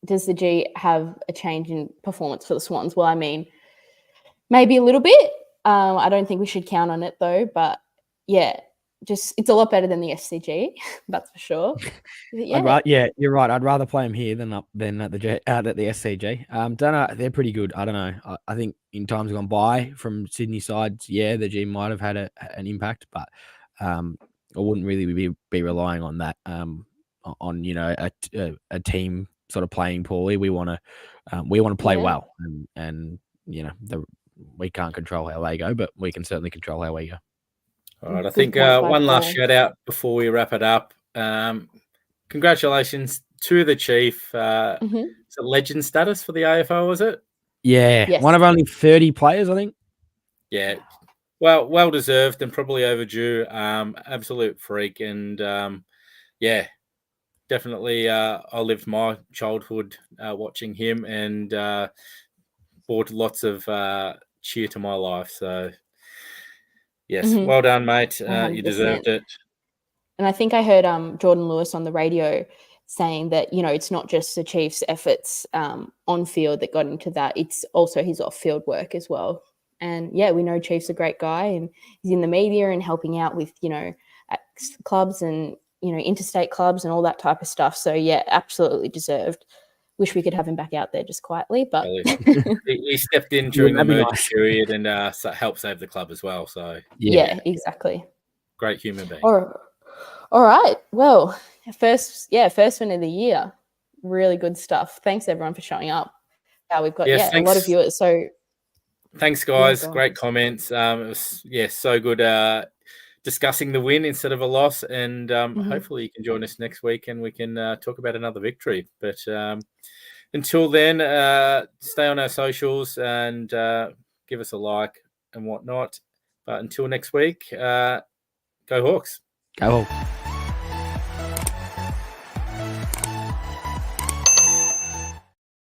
[SPEAKER 2] does the G have a change in performance for the Swans? Well, I mean, maybe a little bit. I don't think we should count on it though. But yeah, just it's a lot better than the SCG, that's for sure.
[SPEAKER 3] Yeah, you're right. I'd rather play them here than at the SCG. Don't know. They're pretty good. I don't know. I think in times gone by from Sydney sides, the G might have had an impact, but I wouldn't really be relying on that. On a team sort of playing poorly. We want to play well, and we can't control how they go, but we can certainly control how we go.
[SPEAKER 1] All right, I think one last shout out before we wrap it up. Congratulations to the Chief. It's a legend status for the AFL, is it?
[SPEAKER 3] Yeah, yes. One of only 30 players, I think.
[SPEAKER 1] Yeah, well deserved and probably overdue. Absolute freak, and definitely. I lived my childhood watching him and brought lots of cheer to my life. So. Yes, well done, mate. You deserved it.
[SPEAKER 2] And I think I heard Jordan Lewis on the radio saying that, it's not just the Chiefs' efforts on field that got into that. It's also his off-field work as well. And, we know Chief's a great guy and he's in the media and helping out with, at clubs and, interstate clubs and all that type of stuff. So, absolutely deserved. Wish we could have him back out there just quietly, but
[SPEAKER 1] he stepped in during the merger period and helped save the club as well. So
[SPEAKER 2] exactly.
[SPEAKER 1] Great human being.
[SPEAKER 2] All right. Well, first win of the year. Really good stuff. Thanks everyone for showing up. We've got a lot of viewers. So
[SPEAKER 1] thanks, guys. Great comments. It was so good. Discussing the win instead of a loss, and hopefully you can join us next week and we can talk about another victory. But until then, stay on our socials and give us a like and whatnot. But until next week, go Hawks.
[SPEAKER 3] Go Hawks.